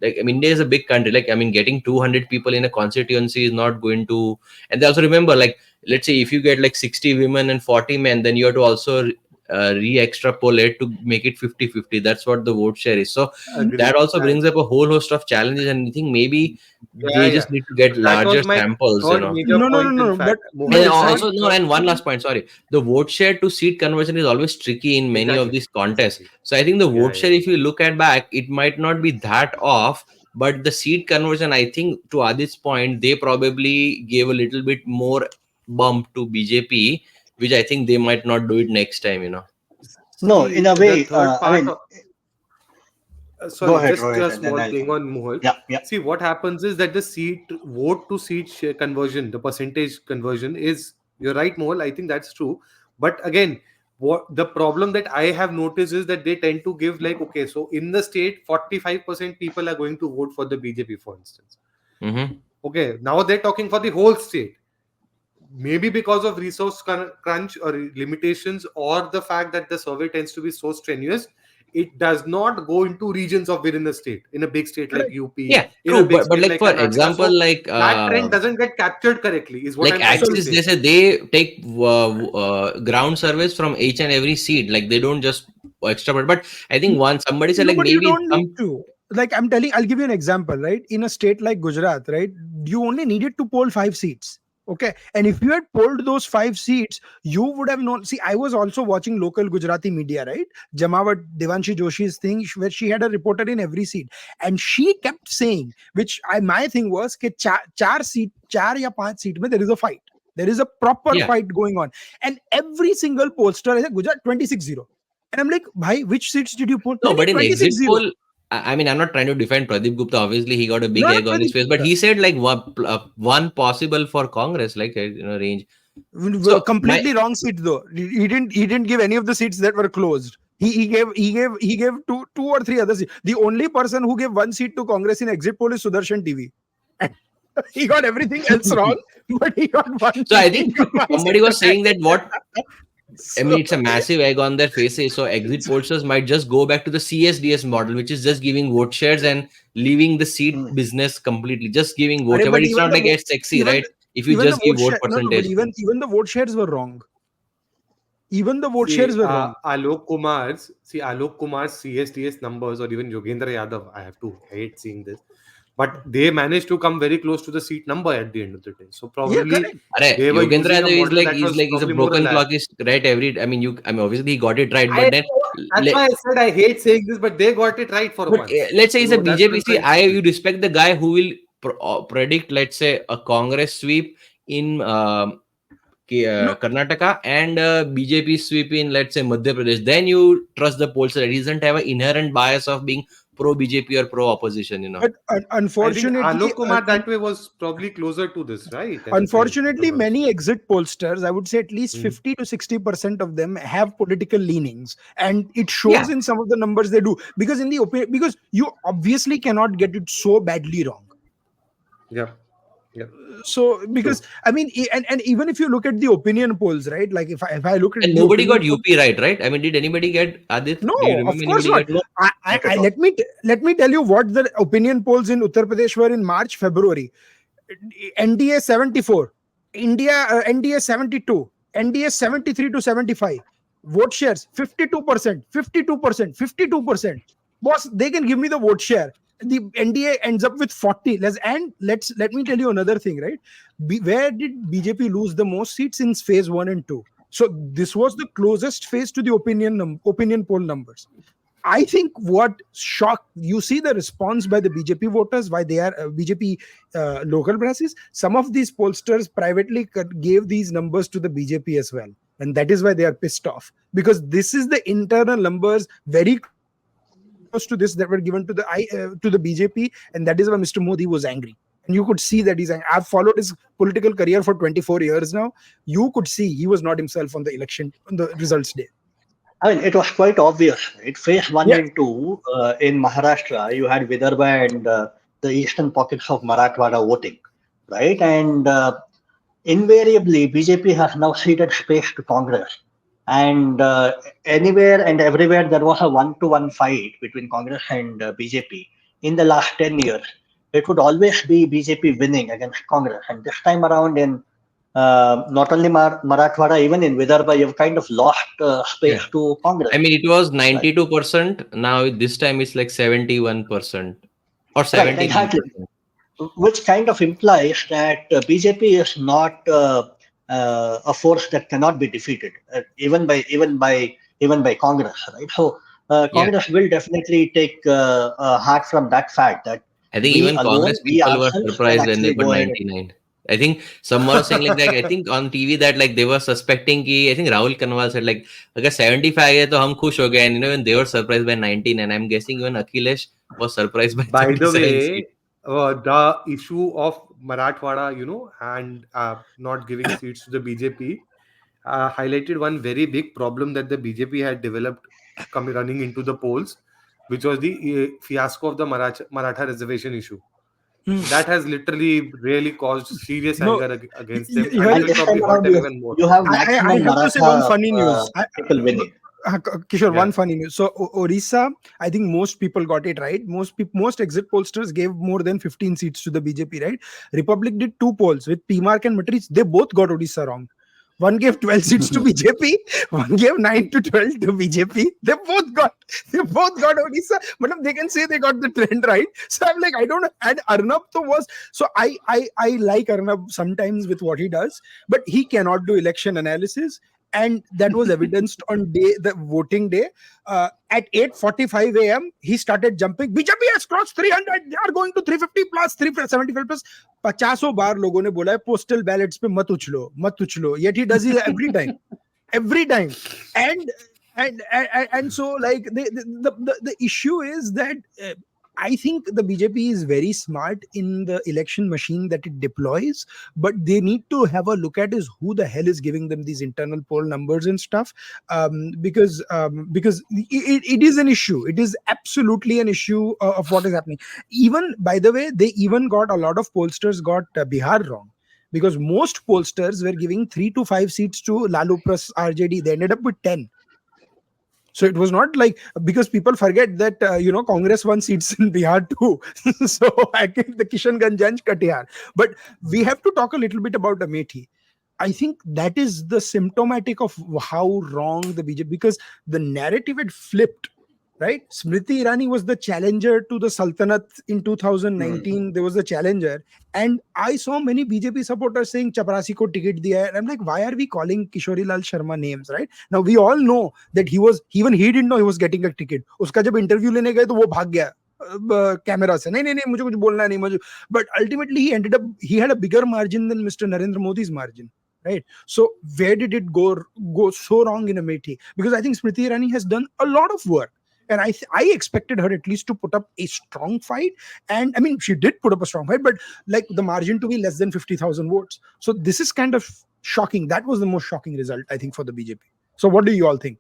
like, I mean, India is a big country. Like, I mean, getting 200 people in a constituency is not going to. And they also remember, like, let's say if you get like 60 women and 40 men, then you have to also re-extrapolate to make it 50-50. That's what the vote share is. So that Agreed. also brings up a whole host of challenges, and I think maybe Yeah, they yeah. just need to get That larger was my samples, third major No, no, no, point. In no. But fact, Mohal, no, and it's my not. also, no, third. and one last point, sorry. The vote share to seat conversion is always tricky in many of Exactly, these contests. exactly. So I think the Yeah, vote yeah, share, if you look at back, it might not be that off, but the seat conversion, I think, to Adit's point, they probably gave a little bit more bump to BJP, which I think they might not do it next time. no, in See, a the way, third I part. mean, go Sorry, ahead, just Rohit, a and then small I'll thing come. on Mohal. Yeah, yeah. See, what happens is that the seat vote to seat conversion, the percentage conversion is, you're right, Mohal. I think that's true. But again, what the problem that I have noticed is that they tend to give, like, okay, so in the state, 45% people are going to vote for the BJP, for instance. Mm-hmm. Okay, now they're talking for the whole state. Maybe because of resource crunch or limitations, or the fact that the survey tends to be so strenuous, it does not go into regions of within the state, in a big state like Correct. UP, Yeah, in a true. big But state like, like for Karnataka. example, So that trend doesn't get captured correctly, is what like I'm trying to So, Axis, say. they say they take ground surveys from each and every seat. Like, they don't just extrapolate. But I think once somebody said no, like but you maybe don't need some. to. Like I'm telling, I'll give you an example, right? In a state like Gujarat, right? You only needed to poll 5 seats. Okay. And if you had polled those 5 seats, you would have known. See, I was also watching local Gujarati media, right? Jamawat Devanshi Joshi's thing, where she had a reporter in every seat. And she kept saying, which my thing was, कि चार seat, चार या पांच seat में there is a fight. There is a proper Yeah. fight going on. And every single pollster is like, Gujarat 26-0. And I'm like, bhai, which seats did you poll? No, but in exit 26-0. poll, I mean, I'm not trying to defend Pradeep Gupta. Obviously, he got a big Not egg on his Pradeep face, but Gupta. he said like one possible for Congress, like range. So my Completely wrong seat though. He didn't give any of the seats that were closed. He gave two or three other seats. The only person who gave one seat to Congress in exit poll is Sudarshan TV. He got everything else wrong, but he got one so seat. I He think got one somebody seat was back. saying that what I So, mean, it's a massive egg on their faces. So exit pollsters might just go back to the CSDS model, which is just giving vote shares and leaving the seat Mm. business completely, just giving vote share. But but it's not like it's sexy, even right? If you even the just give vote vote share, no, but percentage. even the vote shares were wrong. Even the vote shares See, were wrong. Alok Kumar's CSTS numbers, or even Yogendra Yadav, I hate seeing this, but they managed to come very close to the seat number at the end of the day. So Yeah, probably correct. they were Yogendra using a Yadav is model like that was he's a probably more broken reliable. clock is right every. I mean, obviously he got it right, I but then That's why I said I hate saying this, but they got it right for but once. let's say You he's a know, that's what BJP. I'm See, trying to say. you respect the guy who will predict, let's say, a Congress sweep in No, Karnataka and BJP sweep in, let's say, Madhya Pradesh. Then you trust the pollster. He doesn't have an inherent bias of being pro BJP or pro opposition. but I think unfortunately, Alok Kumar that way was probably closer to this, right? At the time, if I'm unfortunately, not many mistaken. exit pollsters, I would say at least Mhm. 50 to 60% of them have political leanings, and it Yeah. shows in some of the numbers they do. Because in the opinion, because you obviously cannot get it so badly wrong. Yep. Yep. So because True. I mean, and even if you look at the opinion polls, right? Like if I look at And the nobody got opinion polls, UP right? I mean, did anybody get Adit? no, Do you of remember course anybody not. get? No, not at all. Let me tell you what the opinion polls in Uttar Pradesh were in March, February. NDA 74, NDA 72, NDA 73 to 75. Vote shares 52%, 52%, 52%. Boss, they can give me the vote share. The NDA ends up with 40. Let me tell you another thing, right? Where did BJP lose the most seats in phase 1 and 2? So this was the closest phase to the opinion poll numbers. I think what shocked you see the response by the BJP voters, why they are BJP local brasses. Some of these pollsters privately gave these numbers to the BJP as well, and that is why they are pissed off, because this is the internal numbers very close to this that were given to the BJP, and that is why Mr. Modi was angry. And you could see that he's angry. I've followed his political career for 24 years now. You could see he was not himself on the results day. I mean, it was quite obvious, right? Phase one Yeah. and two in Maharashtra, you had Vidarbha and the eastern pockets of Marathwada voting, right? And invariably, BJP has now ceded space to Congress. And anywhere and everywhere, there was a one-to-one fight between Congress and BJP in the last 10 years. It would always be BJP winning against Congress. And this time around, in not only Marathwada, even in Vidarbha, you've kind of lost Yeah. space to Congress. I mean, it was Right, 92%. Now this time it's like 71% or right, exactly. 79%. Which kind of implies that BJP is not a force that cannot be defeated, even by Congress, right? So Yeah. Congress will definitely take heart from that fact that I think we even alone, Congress we people were ourselves can surprised when they actually got go ahead. 99. I think someone was saying like that. I think on TV that like they were suspecting ki, I think Rahul Kanwal said like अगर 75 है तो हम खुश हो गए, and when they were surprised by 19, and I'm guessing even Akhilesh was surprised by By the 37 seats. way, the issue of Marathwada, and not giving seats to the BJP highlighted one very big problem that the BJP had developed coming running into the polls, which was the fiasco of the Maratha reservation issue. Hmm. That has literally really caused serious No, anger against them, and it And here will this probably time hurt around, them you even more. you have I maximum have to say one Maratha funny news. people winning. Kishore, Yeah. one funny news. So Orissa, I think most people got it right. Most exit pollsters gave more than 15 seats to the BJP, right? Republic did two polls with PMark and Matrix. They both got Odisha wrong. One gave 12 seats to BJP. One gave 9 to 12 to BJP. They both got Odisha. But they can say they got the trend right. So I'm like, I don't know. And Arnab to was so I like Arnab sometimes with what he does, but he cannot do election analysis. And that was evidenced on the voting day. At 8:45 a.m. he started jumping. BJP has crossed 300. They are going to 350 plus, 375 plus. 50 बार लोगों ने बोला है postal ballots पे मत उछलो. Yet he does it every time. And so, like, the issue is that I think the BJP is very smart in the election machine that it deploys, but they need to have a look at is who the hell is giving them these internal poll numbers and stuff, because it is an issue. It is absolutely an issue of what is happening. Even, by the way, they even got a lot of pollsters got Bihar wrong, because most pollsters were giving 3 to 5 seats to Lalu plus RJD. They ended up with 10. So it was not like, because people forget that Congress won seats in Bihar too. So I think the Kishanganj and Katihar. But we have to talk a little bit about Amethi. I think that is the symptomatic of how wrong the BJP, because the narrative had flipped. Right, Smriti Irani was the challenger to the Sultanate in 2019. There was the challenger, and I saw many BJP supporters saying Chaprasi ko ticket diya hai. And I'm like, why are we calling Kishori Lal Sharma names? Right now, we all know that even he didn't know he was getting a ticket. उसका जब interview लेने गए तो वो भाग गया camera से, नहीं मुझे कुछ बोलना नहीं मुझे. But ultimately he had a bigger margin than Mr. Narendra Modi's margin. Right. So where did it go so wrong in Amethi? Because I think Smriti Irani has done a lot of work. And I expected her at least to put up a strong fight. And I mean, she did put up a strong fight, but like the margin to be less than 50,000 votes. So this is kind of shocking. That was the most shocking result, I think, for the BJP. So what do you all think?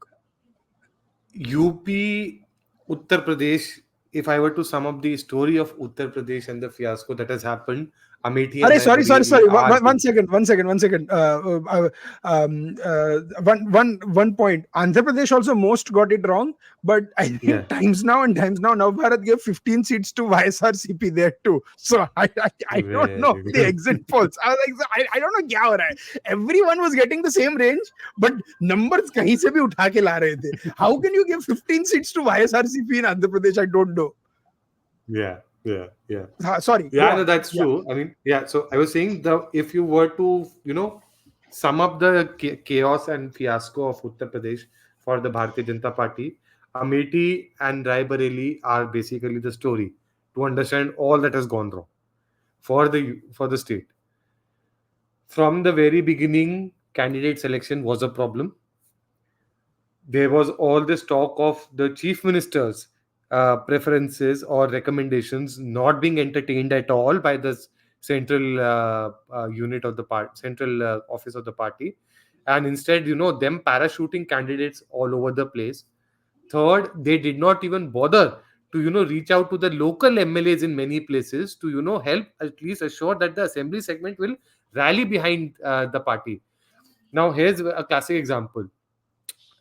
UP, Uttar Pradesh, if I were to sum up the story of Uttar Pradesh and the fiasco that has happened, Amethi and Sorry. Raebareli are One second. One point. Andhra Pradesh also most got it wrong, but I think Times Now Bharat gave 15 seats to YSRCP there too. So I don't know the exit polls. I was like, I don't know kya ho raha hai. Everyone was getting the same range, but numbers kahin se bhi utha ke la rahe the. How can you give 15 seats to YSRCP in Andhra Pradesh? I don't know. Yeah. Sorry. Yeah, no, that's true. I mean, yeah. So I was saying if you were to, sum up the chaos and fiasco of Uttar Pradesh for the Bharatiya Janata Party, Amethi and Raebareli are basically the story to understand all that has gone wrong for the state. From the very beginning, candidate selection was a problem. There was all this talk of the chief minister's preferences or recommendations not being entertained at all by the central unit of the party, central office of the party, and instead, them parachuting candidates all over the place. Third, they did not even bother to, reach out to the local MLAs in many places to, help at least assure that the assembly segment will rally behind the party. Now, here's a classic example.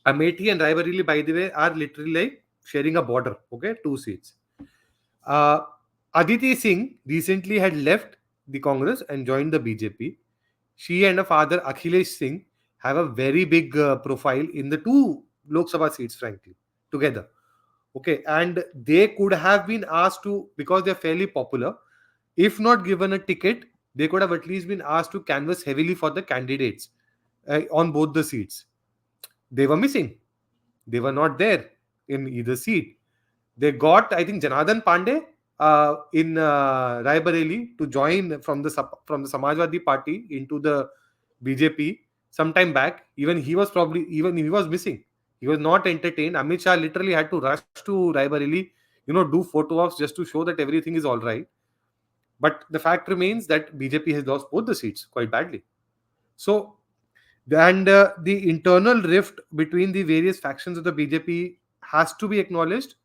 Amethi and Raebareli, by the way, are literally like sharing a border. Okay, 2 seats. Uh, Aditi Singh recently had left the Congress and joined the BJP. She and her father Akhilesh Singh have a very big profile in the 2 Lok Sabha seats, frankly, together. Okay, and they could have been asked to, because they're fairly popular, if not given a ticket, they could have at least been asked to canvass heavily for the candidates on both the seats. They were missing. They were not there in either seat. They got, I think, Janardhan Pandey in Raebareli to join from the Samajwadi Party into the BJP sometime back. Even he was missing. He was not entertained. Amit Shah literally had to rush to Raebareli, do photo ops just to show that everything is all right. But the fact remains that BJP has lost both the seats quite badly. So, and the internal rift between the various factions of the BJP has to be acknowledged.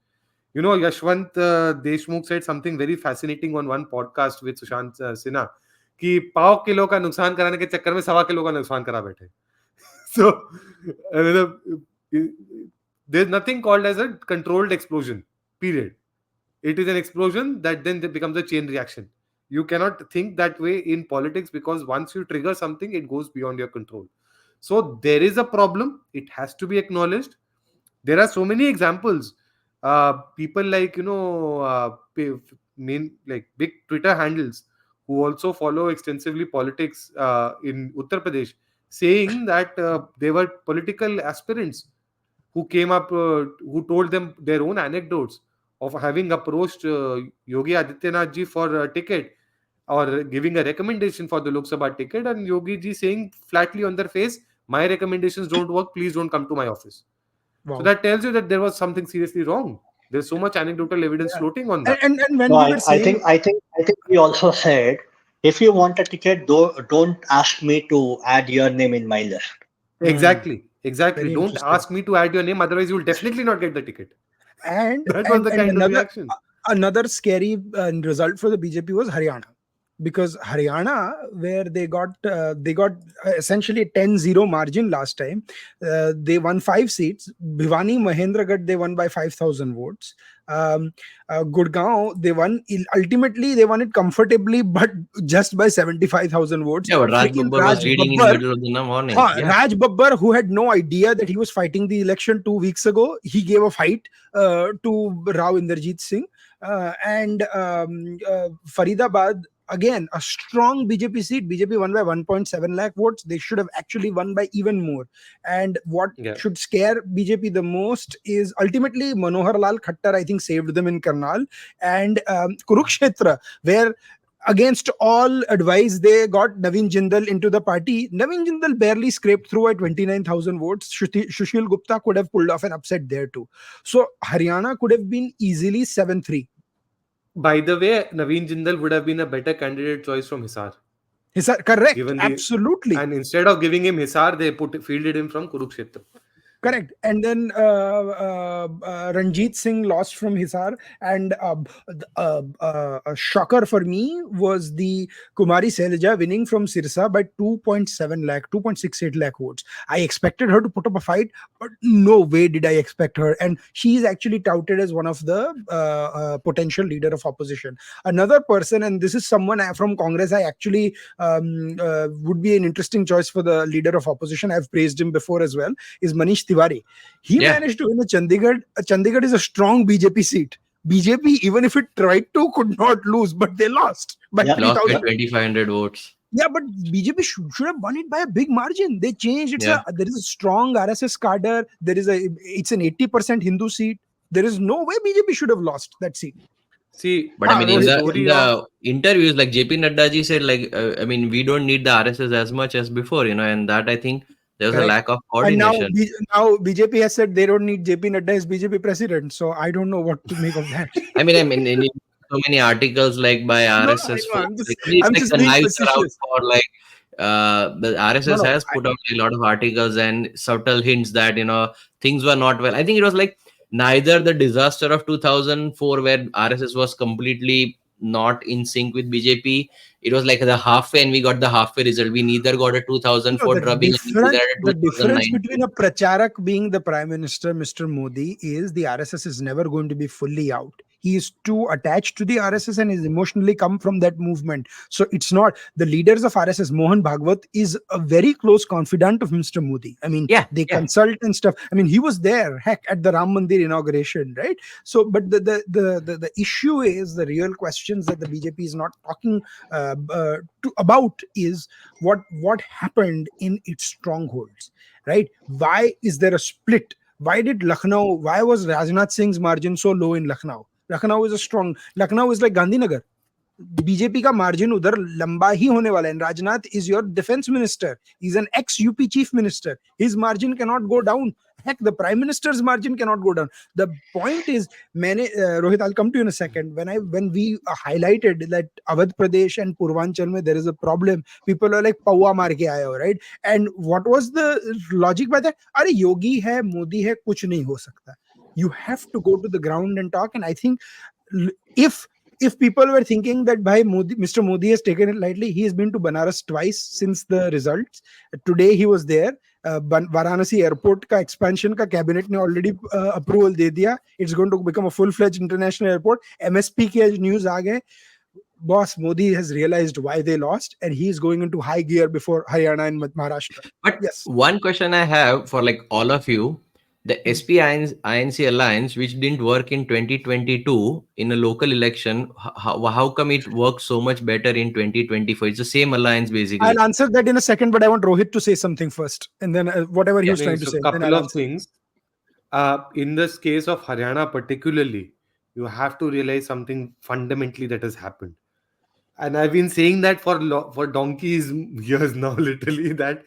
Yashwant Deshmukh said something very fascinating on one podcast with Sushant Sinha कि 1.5 kilo का नुकसान कराने के चक्कर में 1.25 kilo का नुकसान करा बैठे. So there's nothing called as a controlled explosion, period. It is an explosion that then becomes a chain reaction. You cannot think that way in politics, because once you trigger something, it goes beyond your control. So there is a problem. It has to be acknowledged. There are so many examples. People like, like big Twitter handles who also follow extensively politics in Uttar Pradesh saying that they were political aspirants who came up, who told them their own anecdotes of having approached Yogi Adityanath ji for a ticket or giving a recommendation for the Lok Sabha ticket, and Yogi ji saying flatly on their face, "My recommendations don't work. Please don't come to my office." So Wow. that tells you that there was something seriously wrong. There's so much anecdotal evidence Yeah. floating on that. And when No, we were saying, I think we also said, if you want a ticket, don't ask me to add your name in my list. hmm, Exactly, exactly. very Don't interesting. ask me to add your name, otherwise you will definitely not get the ticket. and That was and the and kind of reaction. another scary result for the BJP was Haryana, because Haryana, where they got essentially 10-0 margin last time. They won 5 seats. Bhiwani, Mahendragarh, they won by 5,000 votes. um, Gurgaon, they won, ultimately they won it comfortably, but just by 75,000 votes. Yeah, but Raj Freaking Babbar was Raj leading in Babbar. middle of the morning. Yeah. Raj Babbar, who had no idea that he was fighting the election 2 weeks ago, he gave a fight to Rao Inderjit Singh. And Faridabad, again, a strong BJP seat. BJP won by 1.7 lakh votes. They should have actually won by even more. And what Yeah. should scare BJP the most is ultimately Manohar Lal Khattar, I think, saved them in Karnal. And Kurukshetra, where against all advice, they got Naveen Jindal into the party. Naveen Jindal barely scraped through at 29,000 votes. Sushil Gupta could have pulled off an upset there too. So Haryana could have been easily 7-3. By the way, Naveen Jindal would have been a better candidate choice from Hisar. Correct, Given the absolutely. and instead of giving him Hisar, they fielded him from Kurukshetra. Correct. And then Ranjit Singh lost from Hisar. And a shocker for me was the Kumari Sailaja winning from Sirsa by 2.7 lakh, 2.68 lakh votes. I expected her to put up a fight, but no way did I expect her. And she is actually touted as one of the potential leader of opposition. Another person, and this is someone from Congress, I actually would be an interesting choice for the leader of opposition. I've praised him before as well, is Manish Tiwari. He Yeah. managed to win a Chandigarh. Chandigarh is a strong BJP seat. BJP, even if it tried to, could not lose, but they lost by Yeah, Lost by 3,000. 2,500 votes. Yeah, but BJP should have won it by a big margin. They changed. Yeah. There is a strong RSS cadre. It's an 80% Hindu seat. There is no way BJP should have lost that seat. See, But I mean, in the Rohit, the yeah. in story of the interviews, like JP Nadda ji said, like I mean, we don't need the RSS as much as before, and that I think there was a Correct. lack of And coordination. now BJP has said they don't need JP Nadda as BJP president. So I don't know what to make of that. I mean, in so many articles like by No, I RSS know. folks, like, it's I'm like just the being knives are out facetious. for like the No, RSS no. has put out a lot of articles and subtle hints that things were not well. I think it was like neither the disaster of 2004 where RSS was completely not in sync with BJP. It was like the halfway, and we got the halfway result. We neither got a No, 2004 drubbing and we neither had a the difference 2019. between a Pracharak being the Prime Minister, Mr. Modi, is the RSS is never going to be fully out. He is too attached to the RSS and is emotionally come from that movement. So it's not the leaders of RSS. Mohan Bhagwat is a very close confidant of Mr. Modi. I mean, Yeah, they yeah. consult and stuff. I mean, he was there, heck, at the Ram Mandir inauguration, right? So, but the issue is the real questions that the BJP is not talking about is what happened in its strongholds, right? Why is there a split? Why was Rajnath Singh's margin so low in Lucknow is a strong. Lucknow is like Gandhinagar. BJP का margin उधर लंबा ही होने वाला है. Rajnath is your defence minister. He is an x UP chief minister. His margin cannot go down. Heck, the prime minister's margin cannot go down. The point is, Rohit, I'll come to you in a second. When we highlighted that Awadh Pradesh and Purvanchal mein there is a problem, people are like pawa maar ke aaye ho, right? And what was the logic by that? Are Yogi hai, Modi hai, kuch nahi ho sakta. You have to go to the ground and talk. And I think if people were thinking that Mr. Modi has taken it lightly, he has been to Banaras twice since the results. Today he was there. Varanasi airport का expansion का cabinet ने already approval दे दिया. It's going to become a full-fledged international airport. MSP के news आ गए. Boss, Modi has realized why they lost, and he is going into high gear before Haryana and Maharashtra. But Yes. one question I have for like all of you, the SP INC alliance, which didn't work in 2022 in a local election, how come it works so much better in 2024? It's the same alliance I'll basically. answer that in a second, but I want Rohit to say something first, and then whatever he Yeah. was Okay, trying to so say, then couple I'll of answer. things. In this case of Haryana particularly, you have to realize something fundamentally that has happened. And I've been saying that for donkeys years now, literally, that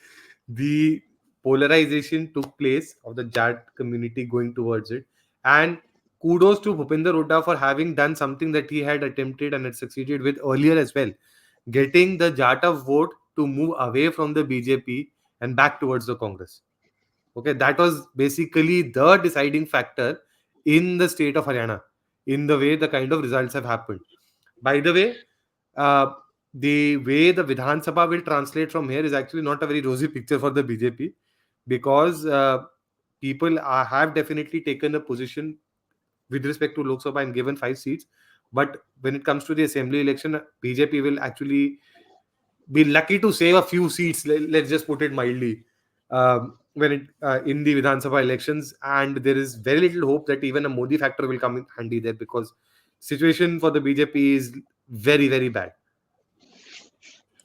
the polarization took place of the Jat community going towards it. And kudos to Bhupinder Hooda for having done something that he had attempted and had succeeded with earlier as well, getting the Jata vote to move away from the BJP and back towards the Congress. Okay, that was basically the deciding factor in the state of Haryana, in the way the kind of results have happened. By the way, uh, the way the Vidhan Sabha will translate from here is actually not a very rosy picture for the BJP, because people have definitely taken a position with respect to Lok Sabha and given 5 seats. But when it comes to the assembly election, BJP will actually be lucky to save a few seats. Let's just put it mildly. When it in the Vidhan Sabha elections, and there is very little hope that even a Modi factor will come in handy there, because situation for the BJP is very very bad.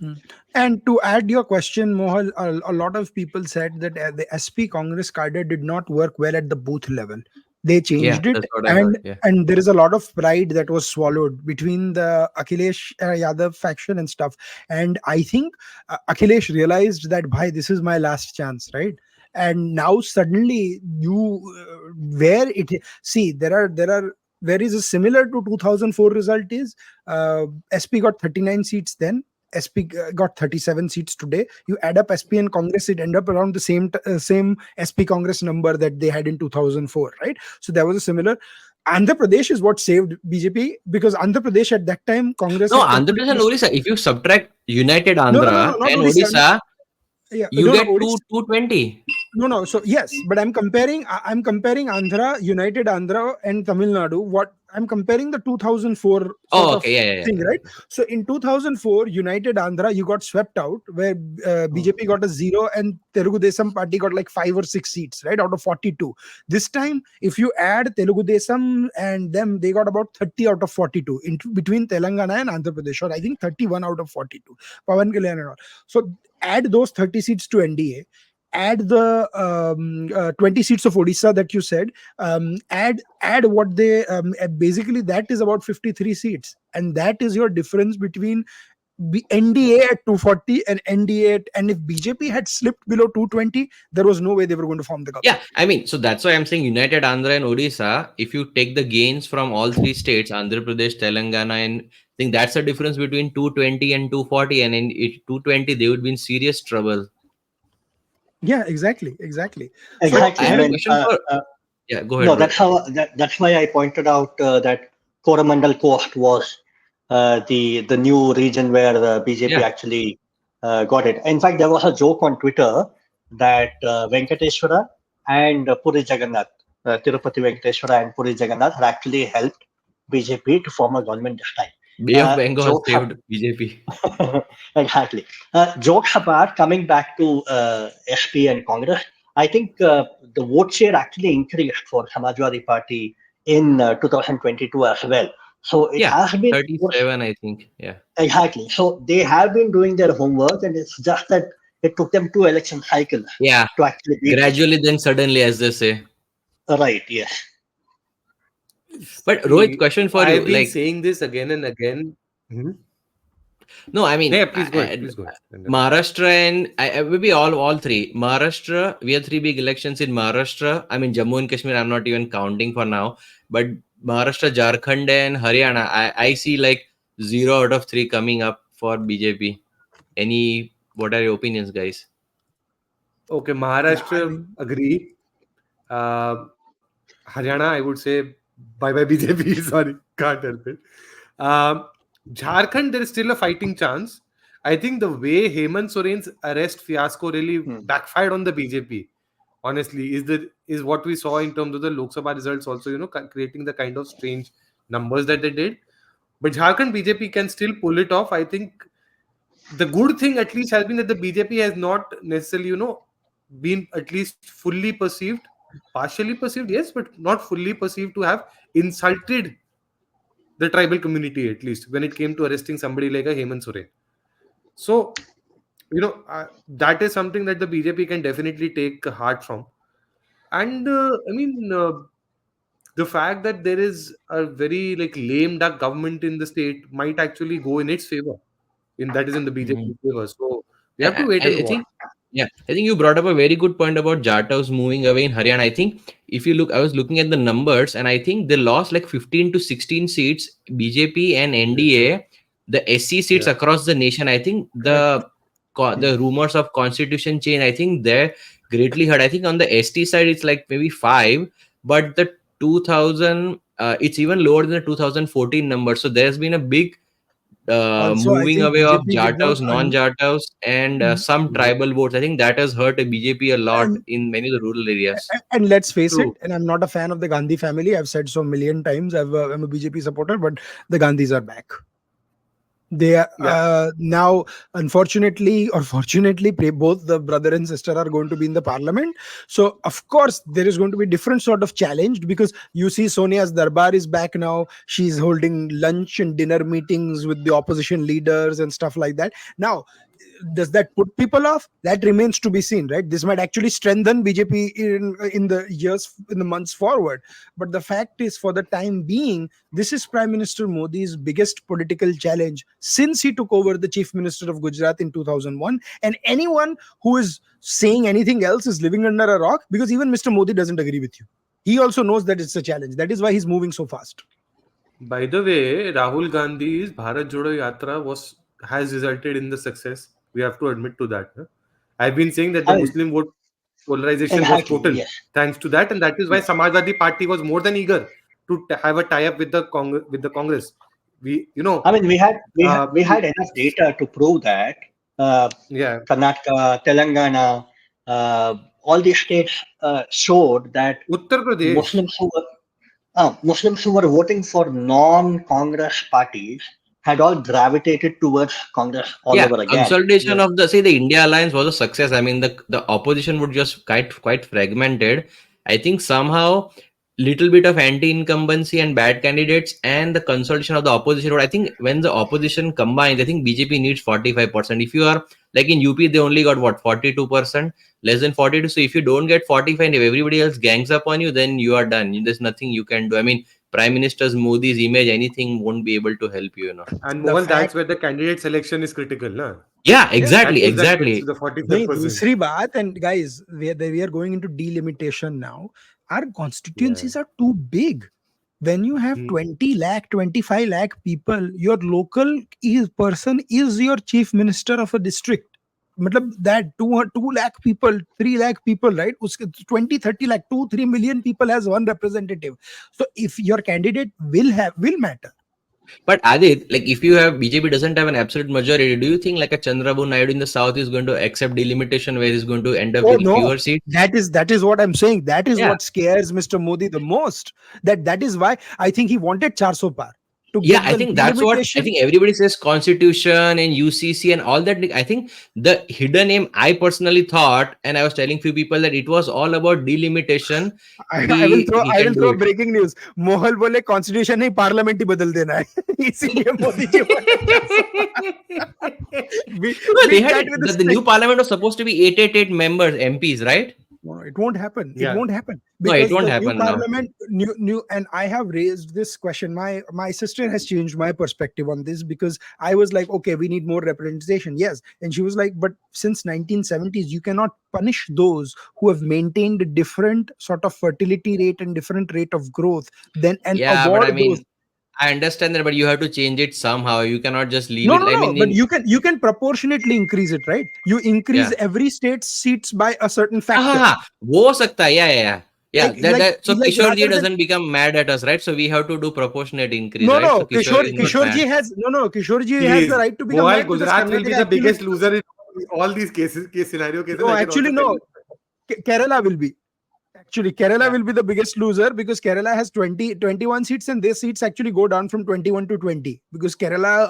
Mm. And to add your question, Mohal, a lot of people said that the SP Congress cadre did not work well at the booth level. They Yeah, changed it, that's what I heard. and Yeah. and there is a lot of pride that was swallowed between the Akhilesh Yadav faction and stuff. And I think Akhilesh realized that, bhai, this is my last chance, right? And now suddenly you where it see there is a similar to 2004 result is SP got 39 seats then. SP got 37 seats today. You add up SP and Congress, it end up around the same SP Congress number that they had in 2004, right? So there was a similar. Andhra Pradesh is what saved BJP, because Andhra Pradesh at that time Congress No, had Andhra Pradesh and completely. Odisha. If you subtract United No, Andhra not and Odisha. Odisha, Yeah, you no, get Odisha. 220. No. So yes, but I'm comparing Andhra, United Andhra, and Tamil Nadu. What I'm comparing the 2004 sort Oh, of okay. Yeah. thing, right? So in 2004, United Andhra, you got swept out, where BJP got a 0 and Telugu Desam party got like 5 or 6 seats, right, out of 42. This time, if you add Telugu Desam and them, they got about 30 out of 42 in between Telangana and Andhra Pradesh, or I think 31 out of 42. Pawan Kalyan and all. So add those 30 seats to NDA, add the 20 seats of Odisha that you said, add what they basically that is about 53 seats, and that is your difference between NDA at 240 and NDA and if BJP had slipped below 220, there was no way they were going to form the Yeah, government. I mean, so that's why I'm saying United Andhra and Odisha, if you take the gains from all three states, Andhra Pradesh, Telangana, and I think that's the difference between 220 and 240. And in 220, they would be in serious trouble. Yeah, exactly. So So I Exactly. I had a mean, question for, yeah, go ahead, no, bro. that's why I pointed out that Coromandel Coast was the new region where the BJP Yeah, actually got it. In fact, there was a joke on Twitter that Venkateshwara and Puri Jagannath, Tirupati Venkateshwara and Puri Jagannath had actually helped BJP to form a government this time. Bay of Bengal Jokes saved BJP. exactly. Jokes apart, coming back to SP and Congress, I think the vote share actually increased for Samajwadi Party in 2022 as well. So it Yeah, has been 37, I think. Yeah. exactly. So they have been doing their homework, and it's just that it took them two election cycles Yeah, to actually beat this. gradually, then suddenly, as they say. Right? Yes. But Rohit, See, question for you. I've been Like, saying this again and again. Mhm. no, I mean, Yeah, please go ahead. Please go ahead. And then Maharashtra and maybe all three. Maharashtra, we have three big elections in Maharashtra. I mean, Jammu and Kashmir, I'm not even counting for now. But Maharashtra, Jharkhand, and Haryana, I see like 0 out of 3 coming up for BJP. What are your opinions, guys? okay, yeah, I Maharashtra, mean, agree. Uh, Haryana, I would say bye bye BJP. Sorry, can't help it. Um, Jharkhand, there is still a fighting chance. I think the way Hemant Soren's arrest fiasco really Hmm. backfired on the BJP. Honestly, is what we saw in terms of the Lok Sabha results. Also, creating the kind of strange numbers that they did. But Jharkhand BJP can still pull it off. I think the good thing at least has been that the BJP has not necessarily, been at least fully perceived. partially perceived, yes, but not fully perceived to have insulted the tribal community, at least when it came to arresting somebody like a Hemant Soren. So, that is something that the BJP can definitely take heart from. And the fact that there is a very like lame duck government in the state might actually go in its favor. That is in the BJP favor. So we have to wait and I watch. think, yeah, I think you brought up a very good point about Jataus moving away in Haryana. I think if you look, I was looking at the numbers, and I think they lost like 15 to 16 seats, BJP and Yes, sir. NDA, the SC seats Yeah. across the nation. I think Correct. the rumors of constitution change, I think they're greatly hurt. I think on the ST side, it's like maybe 5, but the 2000, it's even lower than the 2014 number. So there's been a big Also, I moving think away of BJP did not. Jataus, non-Jataus, and some Mhm. tribal votes. I think that has hurt a BJP a lot And in many of the rural areas. and let's face it, True. and I'm not a fan of the Gandhi family. I've said so a million times. I'm a BJP supporter, but the Gandhis are back. They are Yeah. now, unfortunately or fortunately, both the brother and sister are going to be in the parliament. So, of course, there is going to be different sort of challenge, because you see Sonia's Darbar is back now. She's holding lunch and dinner meetings with the opposition leaders and stuff like that. Now, does that put people off? That remains to be seen, right? This might actually strengthen BJP in the years, in the months forward. But the fact is, for the time being, this is Prime Minister Modi's biggest political challenge since he took over the Chief Minister of Gujarat in 2001. And anyone who is saying anything else is living under a rock, because even Mr. Modi doesn't agree with you. He also knows that it's a challenge. That is why he's moving so fast. By the way, Rahul Gandhi's Bharat Jodo Yatra has resulted in the success. We have to admit to that. Huh? I've been saying that the I mean, Muslim vote polarization was exactly, total yes. thanks to that, and that is why Samajwadi Party was more than eager to have a tie-up with the Congress. We, I mean, uh, we had enough data to prove that uh, yeah, Karnataka, Telangana, all these states showed that Uttar Pradesh. Muslims who were Muslims who were voting for non-Congress parties had all gravitated towards Congress all Yeah, over again. consolidation Yeah, of the India alliance was a success. I mean, the opposition would just quite fragmented. I think somehow little bit of anti-incumbency and bad candidates and the consolidation of the opposition vote. I think when the opposition combines, I think BJP needs 45%. If you are like in UP, they only got what, 42%, less than 42. So if you don't get 45, and if everybody else gangs up on you, then you are done. There's nothing you can do. I mean, Prime Minister's Modi's image, anything won't be able to help you. and The Mohal, that's fact, where the candidate selection is critical, na? Yeah, yeah, That exactly, gives exactly. the नहीं 45%. दूसरी बात, and guys, we are going into delimitation now. Our Yeah. constituencies are too big. When you have Hmm. 20 lakh, 25 lakh people, your local person is your chief minister of a district. मतलब that 2 lakh people, 3 lakh people, right? 20, 30 lakh, 2, 3 million people has one representative. So if your candidate will matter. But Adit, like if you have BJP doesn't have an absolute majority, do you think like a Chandrababu Naidu in the south is going to accept delimitation where he's going to end up Oh with no, fewer seats? that is what I'm saying. That is Yeah. what scares Mr. Modi the most. That is why I think he wanted 400 par to Yeah, get I the think that's what I delimitation. think everybody says constitution and UCC and all that. Like, I think the hidden aim, I personally thought, and I was telling few people that it was all about delimitation. He I can will do throw it. breaking news. मोहल बोले constitution नहीं parliament ही बदल देना है इसीलिए मोदी जी बोले 400 पार No, they beat had that it. with a The new stick. parliament was supposed to be 888 members, MPs, right? No, it won't happen. It Yeah. won't happen No, it because won't the new happen now. parliament, new, and I have raised this question. My sister has changed my perspective on this, because I was like, okay, we need more representation, yes, and she was like, but since 1970s, you cannot punish those who have maintained a different sort of fertility rate and different rate of growth, then and Yeah, but I award those. mean, I understand that, but you have to change it somehow. You cannot just leave No, it. no, I no. mean, But you can proportionately increase it, right? You increase yeah. every state's seats by a certain हाँ हाँ factor. हाँ, वो सकता है, yeah. Like That like so like Kishore ji rather than. doesn't become mad at us, right? So we have to do proportionate increase, No, right? So no. Kishore is not Kishore mad. ji has no. Kishore ji He has the is. right to become Mohal, mad, because Gujarat will be Karnataka the actually. biggest loser in all these scenario cases. No, I can actually also tell no. you. Kerala will be. Actually, Kerala Yeah. will be the biggest loser, because Kerala has 21 seats, and their seats actually go down from 21 to 20, because Kerala,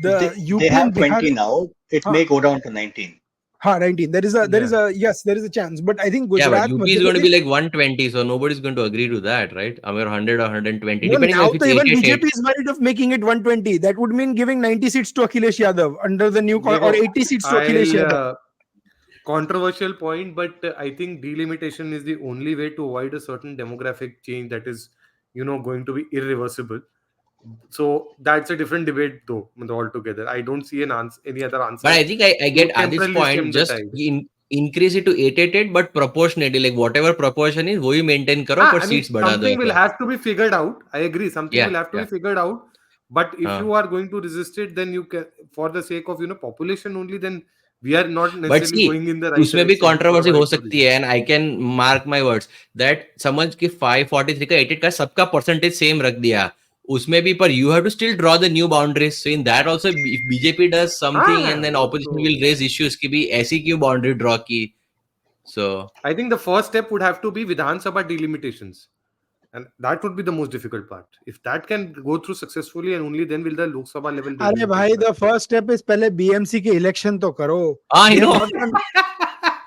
the They UP have and Bihar. 20 now. It Huh, may go down to 19. Ha, 19. There is Yeah. a yes, there is a chance. But I think Yeah, but Gujarat, UP is Madhya going to be Pradesh. like 120, so nobody's going to agree to that, right? I mean, 100 or 120, No, depending on now if it's the even 888. BJP is worried of making it 120. That would mean giving 90 seats to Akhilesh Yadav under the new or Dekho, 80 seats to Akhilesh I'll Yadav. controversial point, but I think delimitation is the only way to avoid a certain demographic change that is, going to be irreversible. So that's a different debate, though, altogether. I don't see any other But answer I think I to get Adit's temporarily point. stem the Just tide. increase it to 888, but proportionately, like whatever proportion is, वही maintain करो, पर I mean, seats बढ़ा दो something will ऐसा. have to be figured out. I agree. Something will Yeah, have to be yeah. figured out. But if हाँ. you are going to resist it, then you can, for the sake of population only, then we are not But necessarily see, going in the right उसमें भी direction for controversy our हो सकती exploration. है, and I can mark my words that समझ कि 543 का 88 का सबका percentage same रख दिया. उसमें भी पर you have to still draw the new boundaries. So in that also, if BJP does something and हाँ, then वो opposition तो will raise issues कि भी ऐसी क्यों boundary draw की. So I think the first step would have to be Vidhan Sabha delimitations. And that would be the most difficult part. If that can go through successfully, and only then will the Lok Sabha level अरे भाई, delimitation the happen. first step is पहले BMC के election तो करो. I They have know. not done.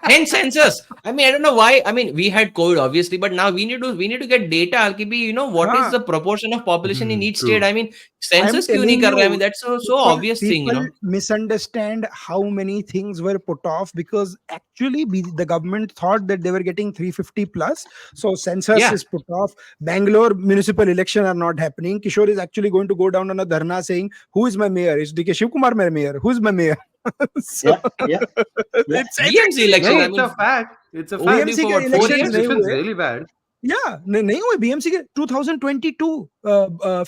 Hence census. I mean, I don't know why. I mean, we had COVID obviously, but now we need to get data. कि भी, what is हाँ, the proportion of population in each state? True. I mean, I am census क्यों नहीं telling कर रहा है? I mean, you, that's so people obvious thing. people misunderstand how many things were put off because actually the government thought that they were getting 350 plus. So census Yeah, is put off. Bangalore municipal election are not happening. Kishore is actually going to go down on a dharna saying, "Who is my mayor? Is DK Shivkumar my mayor? Who is my mayor?" So Yeah, yeah, yeah. it's BMC actually election. No, I true. it's a mean, fact. It's a only fact. BMC for के what, 4 Even elections the years? नहीं decision is हुए. really bad. या नहीं हुए BMC के 2022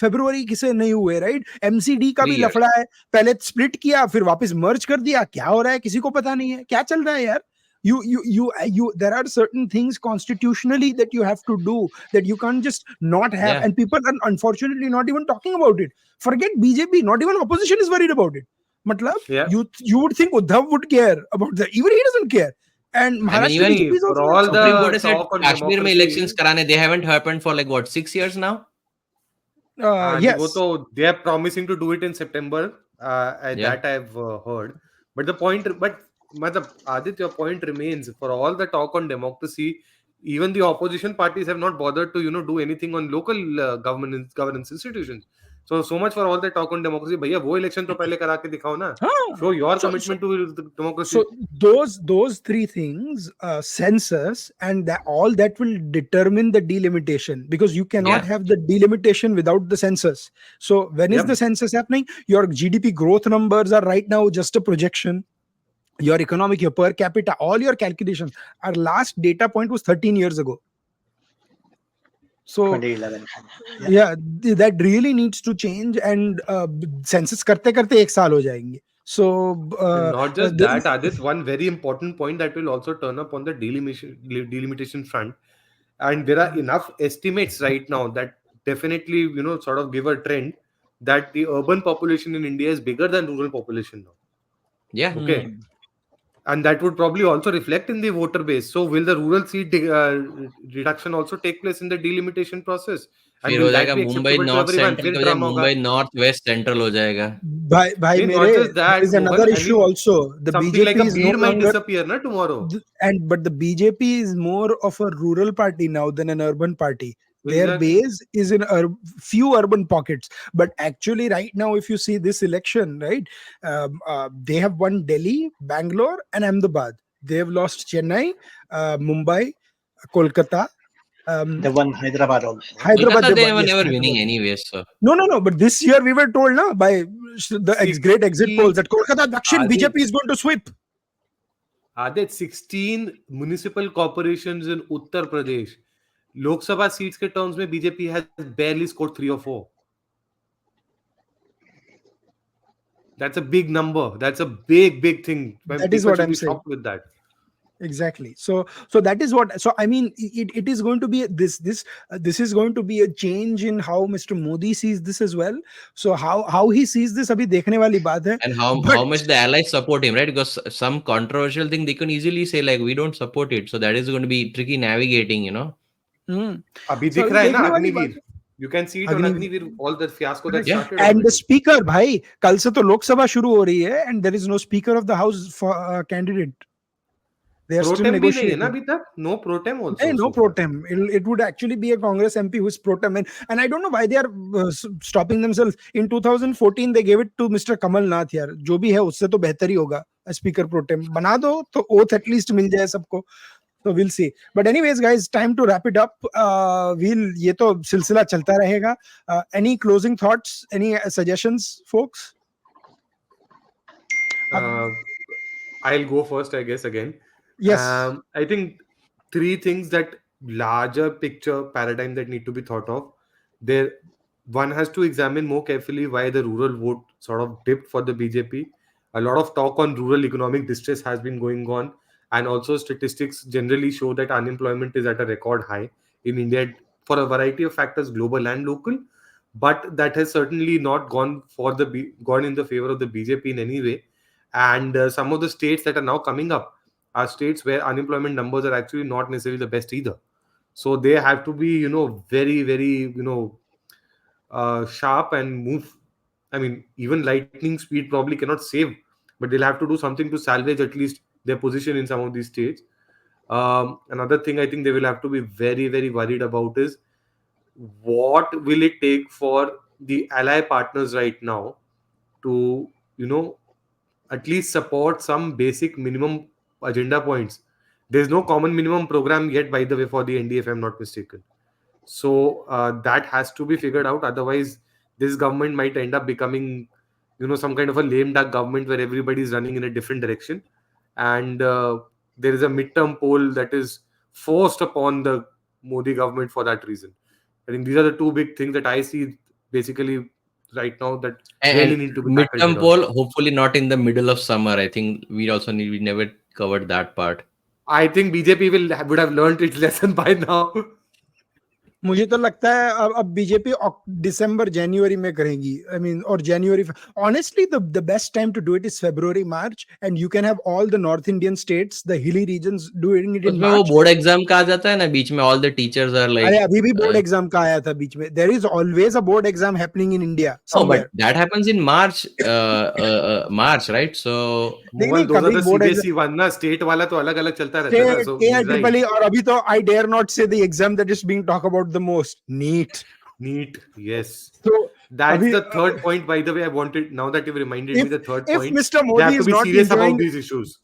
फरवरी किसे नहीं हुए, राइट? एमसीडी का भी 3 years. लफड़ा है. पहले स्प्लिट किया, फिर वापस मर्ज कर दिया. क्या हो रहा है किसी को पता नहीं है. क्या चल रहा है यार? You there are certain things constitutionally that you have to do that you can't just not have, Yeah. and people are unfortunately not even talking about it. Forget BJP, not even opposition is worried about it. Matlab, Yeah. you would think Uddhav would care about that. Even he doesn't care. And I mean, Maharashtra even BJP is For also not all talking. Supreme Court the has said talk on Kashmir में elections democracy, कराने, they haven't happened for like what, 6 years now? हाँ जी, वो Yes. तो they are promising to do it in September. Yeah. That I've heard. But the point, but मतलब Adit, your point remains. For all the talk on democracy, even the opposition parties have not bothered to do anything on local governance institutions. So much for all the talk on democracy. भैया वो election तो पहले करा के दिखाओ ना. हाँ. Show your So, commitment to the democracy. so those three things, census and that, all that will determine the delimitation, because you cannot Yeah. have the delimitation without the census. So when is Yep. the census happening? Your GDP growth numbers are right now just a projection. Your economic, your per capita, all your calculations. Our last data point was 13 years ago. So 2011. Yeah. yeah, that really needs to change, and census करते करते एक साल हो जाएंगे. So And not just the, that, Adit, one very important point that will also turn up on the delimitation front. And there are enough estimates right now that definitely, sort of give a trend that the urban population in India is bigger than rural population now. Yeah. Okay. And that would probably also reflect in the voter base. So will the rural seat reduction also take place in the delimitation process? And फिर will हो that जाएगा be Mumbai acceptable to north everyone? Central फिर के बजाय drama होगा. Mumbai north west central हो जाएगा. भाई नहीं, मेरे, not just there that, is another Mohan. I issue mean, also. The something like BJP a is no beer might longer disappear na tomorrow. but the BJP is more of a rural party now than an urban party. Their Exactly. base is in few urban pockets, but actually right now if you see this election, right, they have won Delhi, Bangalore and Ahmedabad. They have lost Chennai, Mumbai, Kolkata, The one Hyderabad also. Hyderabad. Kolkata, They they won, were yes, never Hyderabad. winning anyways. So No. But this year we were told na, by the great exit polls 16 that Kolkata Dakshin Adit, BJP is going to sweep. Adit, 16 municipal corporations in Uttar Pradesh. Lok Sabha seats के terms में BJP has barely scored 3 or 4. That's a big number. That's a big thing. When That is people what should I'm be saying. shocked with that. Exactly. So that is what. So I mean, it is going to be this is going to be a change in how Mr. Modi sees this as well. So how he sees this, abhi dekhne wali baat hai. and how But much the allies support him, right? Because some controversial thing they can easily say like we don't support it. So that is going to be tricky navigating. अभी so दिख abhi रहा है ना dekhne wali baat Agniveer. hai. You can see it on Agni, Agniveer, all the fiasco that correct. Yeah. started And the already. speaker, bhai, कल से तो लोकसभा शुरू हो रही है, and there is no speaker of the house for candidate. They are still pro tem भी नहीं है ना negotiating. अभी तक, no pro tem Hey, also no so pro far. tem. It would actually be a Congress MP who's pro tem. And I don't know why they are stopping themselves. In 2014, they gave it to Mr. Kamal Nath. यार जो भी है उससे तो बेहतर ही होगा. Speaker pro tem बना दो तो oath at least मिल जाए सबको. So we'll see. But anyways, guys, time to wrap it up. ये तो सिलसिला चलता रहेगा. Any closing thoughts? Any suggestions, folks? uh, I'll go first, I guess, again. Yes. I think three things that larger picture paradigm that need to be thought of. There, one has to examine more carefully why the rural vote sort of dipped for the BJP. A lot of talk on rural economic distress has been going on, and also statistics generally show that unemployment is at a record high in India for a variety of factors, global and local. But that has certainly not gone in the favor of the BJP in any way. And some of the states that are now coming up are states where unemployment numbers are actually not necessarily the best either. So they have to be, very, very, sharp and move. I mean, even lightning speed probably cannot save, but they'll have to do something to salvage at least their position in some of these states. Another thing I think they will have to be very, very worried about is what will it take for the ally partners right now to, at least support some basic minimum agenda points. There's no common minimum program yet, by the way, for the NDA, if I'm not mistaken. So that has to be figured out. Otherwise, this government might end up becoming, some kind of a lame duck government where everybody is running in a different direction. And there is a midterm poll that is forced upon the Modi government for that reason. I think these are the two big things that I see basically right now that really And need to be tackled midterm head on. poll, hopefully not in the middle of summer. I think we never covered that part. I think BJP would have learned its lesson by now. मुझे तो लगता है अब BJP दिसंबर जनवरी में करेगी. I mean और जनवरी. Honestly the best time to do it is February March, and you can have all the North Indian states, the hilly regions doing it in उसमें वो मार्च. बोर्ड एग्जाम का आ जाता है ना बीच में, ऑल द टीचर्स आर अरे like. अभी भी बोर्ड एग्जाम का आया था बीच में. There is always a board exam happening in India Oh, but somewhere. that happens in March, March, right? So नहीं Mohan, नहीं those are कभी the board exam CBSE one ना, state वाला तो अलग अलग चलता रहता है ना, स्टेट so के he's right. ट्रिपल. और अभी तो I dare not say the exam that is being talk about the most, NEET. Neat, yes. तो That's अभी the third point, by the way. I wanted, now that you've reminded me, if the third if point, Mr. they Modi have to is be not serious about enjoying, these issues.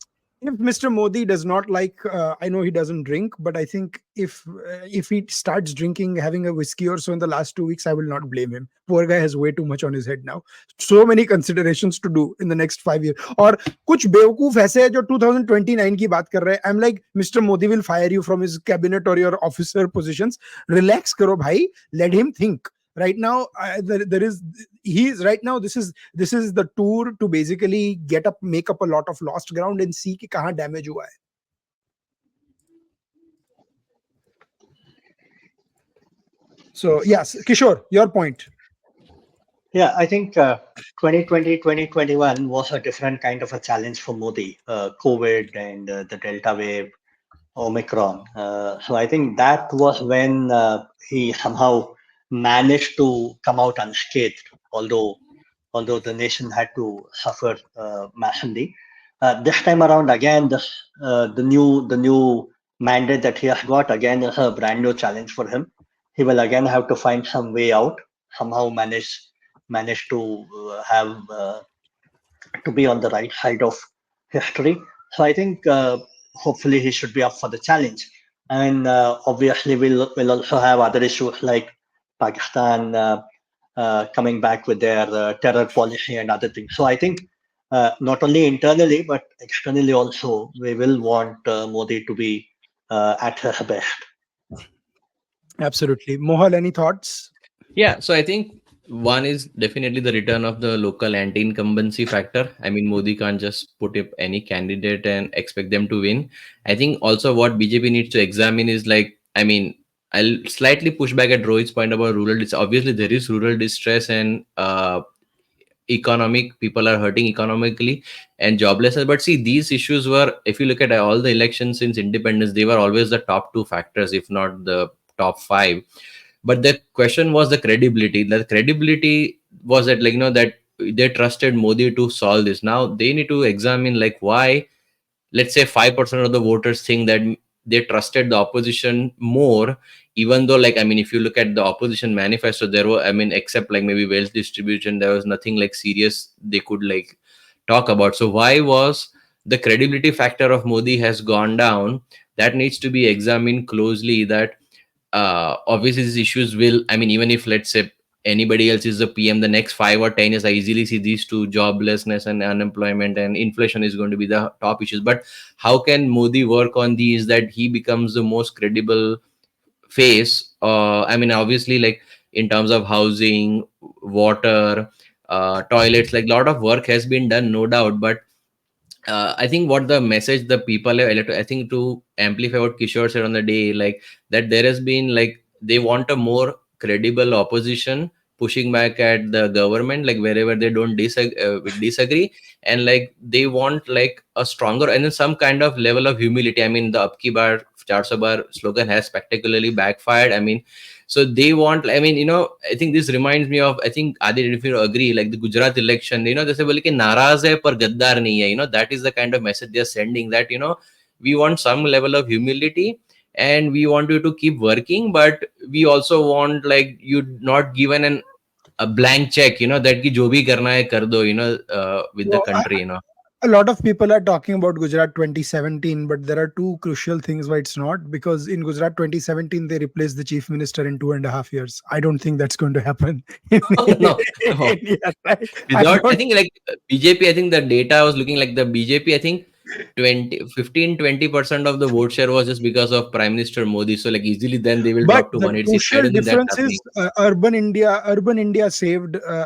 if Mr. Modi does not like, I know he doesn't drink, but I think if he starts drinking, having a whiskey or so in the last 2 weeks, I will not blame him. Poor guy has way too much on his head now. So many considerations to do in the next 5 years. और कुछ बेवकूफ ऐसे हैं जो 2029 की बात कर रहे हैं. I'm like, Mr. Modi will fire you from his cabinet or your officer positions. Relax करो भाई. Let him think. Right now, there is he's right now. This is the tour to basically make up a lot of lost ground and see कि कहाँ damage हुआ है. So yes, Kishore, your point. Yeah, I think 2020, 2021 was a different kind of a challenge for Modi. COVID and the Delta wave, Omicron. So I think that was when he somehow managed to come out unscathed, although the nation had to suffer massively. This time around, again, the new mandate that he has got again is a brand new challenge for him. He will again have to find some way out, somehow manage to have to be on the right side of history. So I think hopefully he should be up for the challenge. And obviously we'll also have other issues like Pakistan coming back with their terror policy and other things. So I think not only internally but externally also we will want Modi to be at his best. Absolutely. Mohal, any thoughts? yeah, so I think one is definitely the return of the local anti-incumbency factor. I mean, Modi can't just put up any candidate and expect them to win. I think also what BJP needs to examine is like, I mean, I'll slightly push back at Rohit's point about rural. It's obviously there is rural distress and economic people are hurting economically and joblessness. But see, these issues were, if you look at all the elections since independence, they were always the top two factors, if not the top five. But the question was the credibility. The credibility was that, like, that they trusted Modi to solve this. Now they need to examine like why let's say 5% of the voters think that they trusted the opposition more, even though, like, I mean, if you look at the opposition manifesto, there were, I mean, except like maybe wealth distribution, there was nothing like serious they could like talk about. So why was the credibility factor of Modi has gone down? That needs to be examined closely. That obviously these issues will, I mean, even if let's say anybody else is the PM, the next 5 or 10 years, I easily see these two, joblessness and unemployment and inflation, is going to be the top issues. But how can Modi work on these that he becomes the most credible face? I mean, obviously, like in terms of housing, water, toilets, like a lot of work has been done, no doubt. But I think what the message the people have elected, I think to amplify what Kishore said on the day, like that there has been like they want a more credible opposition pushing back at the government, like wherever they don't disagree, and like they want like a stronger and then some kind of level of humility. I mean, the Abki Bar 400 Bar slogan has spectacularly backfired. I mean, so they want, I mean, I think this reminds me of, I think Adit, if you agree, like the Gujarat election, they say, well, कि नाराज है पर गद्दार नहीं है. That is the kind of message they are sending, that we want some level of humility and we want you to keep working, but we also want like you not given a blank check, that ki jo bhi karna hai kar do, with the So country, a lot of people are talking about Gujarat 2017, but there are two crucial things why it's not. Because in Gujarat 2017, they replaced the chief minister in 2.5 years. I don't think that's going to happen in no, no. India, right? I Without, I don't. think like BJP, I think the data I was looking, like the BJP, I think 20% of the vote share was just because of Prime Minister Modi. So like easily then they will But drop to the 180 seats. I crucial don't think that's difference happening. is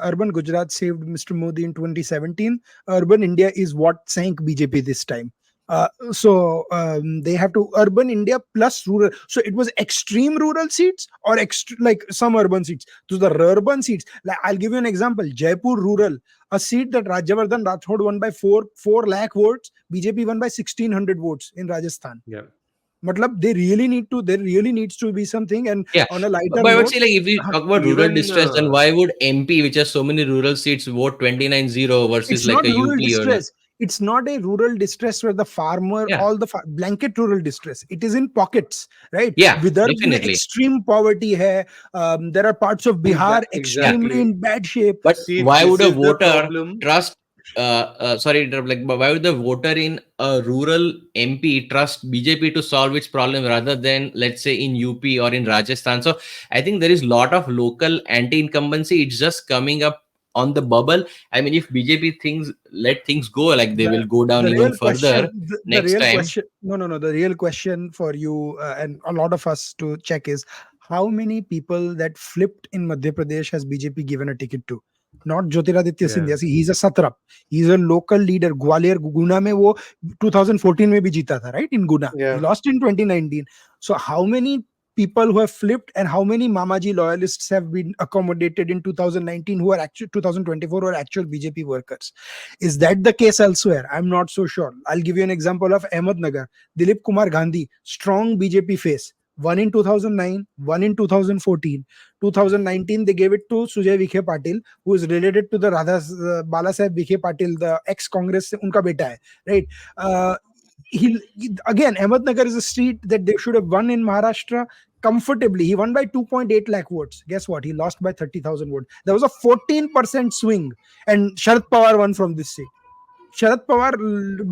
urban Gujarat saved Mr. Modi in 2017. Urban India is what sank BJP this time. They have to urban India plus rural. So it was extreme rural seats or like some urban seats. So the urban seats, like I'll give you an example. Jaipur rural, a seat that Rajyavardhan Rathod won by 4 lakh votes. BJP won by 1,600 votes in Rajasthan. Yeah. Matlab, there really needs to be something. And Yeah. on a lighter But I would note, say, like, if we talk about rural Even distress, then why would MP, which has so many rural seats, vote 29-0 versus it's like not a rural UP or distress. It's not a rural distress where the farmer, yeah, all the blanket rural distress. It is in pockets, right? yeah, Vidarbha mein definitely. extreme poverty hai. There are parts of Bihar Yeah. extremely exactly. in bad shape. But See, why would this a is the voter problem. trust? Sorry, interrupt, like, but why would the voter in a rural MP trust BJP to solve its problem rather than, let's say, in UP or in Rajasthan? So I think there is a lot of local anti-incumbency. It's just coming up on the bubble. I mean, if BJP things let things go, like they the will go down the even real further question the next real time. question no, the real question for you and a lot of us to check is how many people that flipped in Madhya Pradesh has BJP given a ticket to? Not Jyotiraditya Yeah. Scindia. See, he's a satrap, he's a local leader. Gwalior Guna mein wo 2014 mein bhi jeeta tha, right? In Guna he Yeah. lost in 2019. So how many people who have flipped and how many Mamaji loyalists have been accommodated in 2019 who are actual 2024 who are actual BJP workers? Is that the case elsewhere? I'm not so sure. I'll give you an example of Ahmednagar. Dilip Kumar Gandhi, strong BJP face. One in 2009, one in 2014. 2019, they gave it to Sujay Vikhe Patil, who is related to the Bala Saheb Vikhe Patil, the ex-Congress, unka beta hai, right? Uh, again, Ahmednagar is a seat that they should have won in Maharashtra comfortably. He won by 2.8 lakh votes. Guess what? He lost by 30,000 votes. There was a 14% swing, and Sharad Pawar won from this seat. Sharad Pawar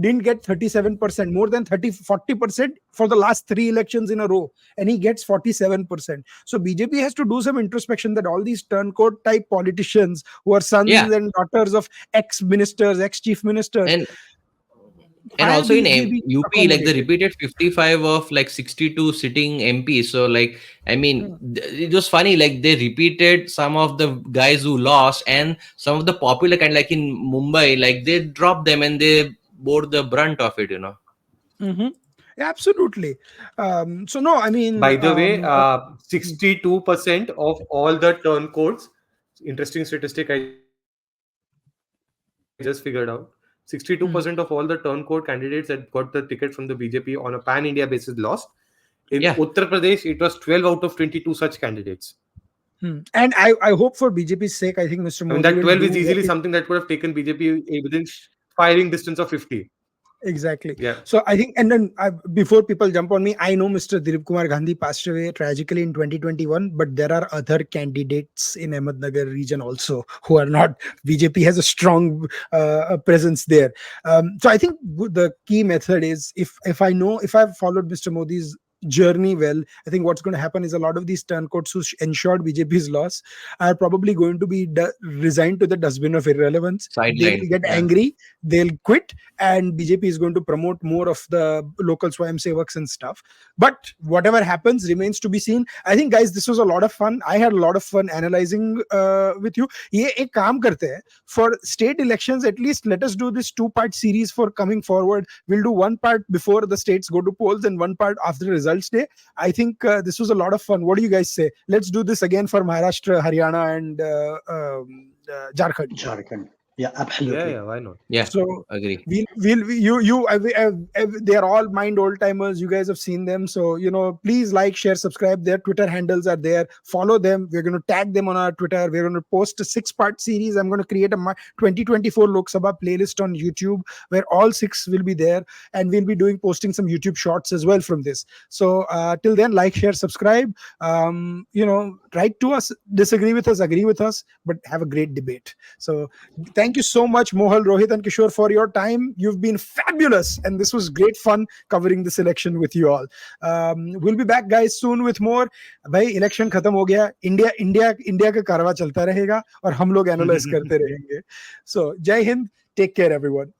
didn't get 37%, more than 40% for the last 3 elections in a row, and he gets 47%. So BJP has to do some introspection that all these turncoat type politicians who are sons Yeah, and daughters of ex-ministers, ex-chief ministers, and why are also in they being UP, like the accommodated? repeated 55 of like 62 sitting MPs. So like, I mean, Hmm. it was funny. Like they repeated some of the guys who lost, and some of the popular kind, like in Mumbai, like they dropped them and they bore the brunt of it. Mhm. Absolutely. So no, I mean, By the way, hmm, 62% of all the turncoats, interesting statistic I just figured out. 62% of all the turncoat candidates hmm, that got the ticket from the BJP on a pan India basis lost. In Uttar Pradesh, it was Yeah, 12 out of 22 such candidates. and I hope for BJP's sake, I think I Mr. mean, Modi that will 12 do is what easily he. something that could have taken BJP within firing distance of 50. Exactly. Yeah. So I think, and then before people jump on me, I know Mr. Dilip Kumar Gandhi passed away tragically in 2021, but there are other candidates in Ahmednagar region also who are not. BJP has a strong presence there. So I think the key method is, if I know, if I've followed Mr. Modi's journey well, I think what's going to happen is a lot of these turncoats who ensured BJP's loss are probably going to be resigned to the dustbin of irrelevance. They Sideline. will get Yeah. angry, they'll quit, and BJP is going to promote more of the local Swayam Sevaks and stuff. But whatever happens remains to be seen. I think, guys, this was a lot of fun. I had a lot of fun analyzing with you. ये एक काम करते हैं, for state elections, at least let us do this two-part series for coming forward. We'll do one part before the states go to polls and one part after the results day. I think this was a lot of fun. What do you guys say? Let's do this again for Maharashtra, Haryana, and Jharkhand. Jharkhand. Yeah, Yeah, absolutely. yeah, why not? Yeah. So Agree. they are all mind old timers. You guys have seen them, so please like, share, subscribe. Their Twitter handles are there. Follow them. We're going to tag them on our Twitter. We're going to post a 6-part series. I'm going to create a 2024 Lok Sabha playlist on YouTube where all 6 will be there, and we'll be posting some YouTube shorts as well from this. So till then, like, share, subscribe. Write to us, disagree with us, agree with us, but have a great debate. So thank you so much, Mohal, Rohit, and Kishore, for your time. You've been fabulous, and this was great fun covering this election with you all. We'll be back, guys, soon with more. भाई election खत्म हो गया, India का कारवा चलता रहेगा और हम लोग एनालाइज करते रहेंगे. So जय हिंद, take care everyone.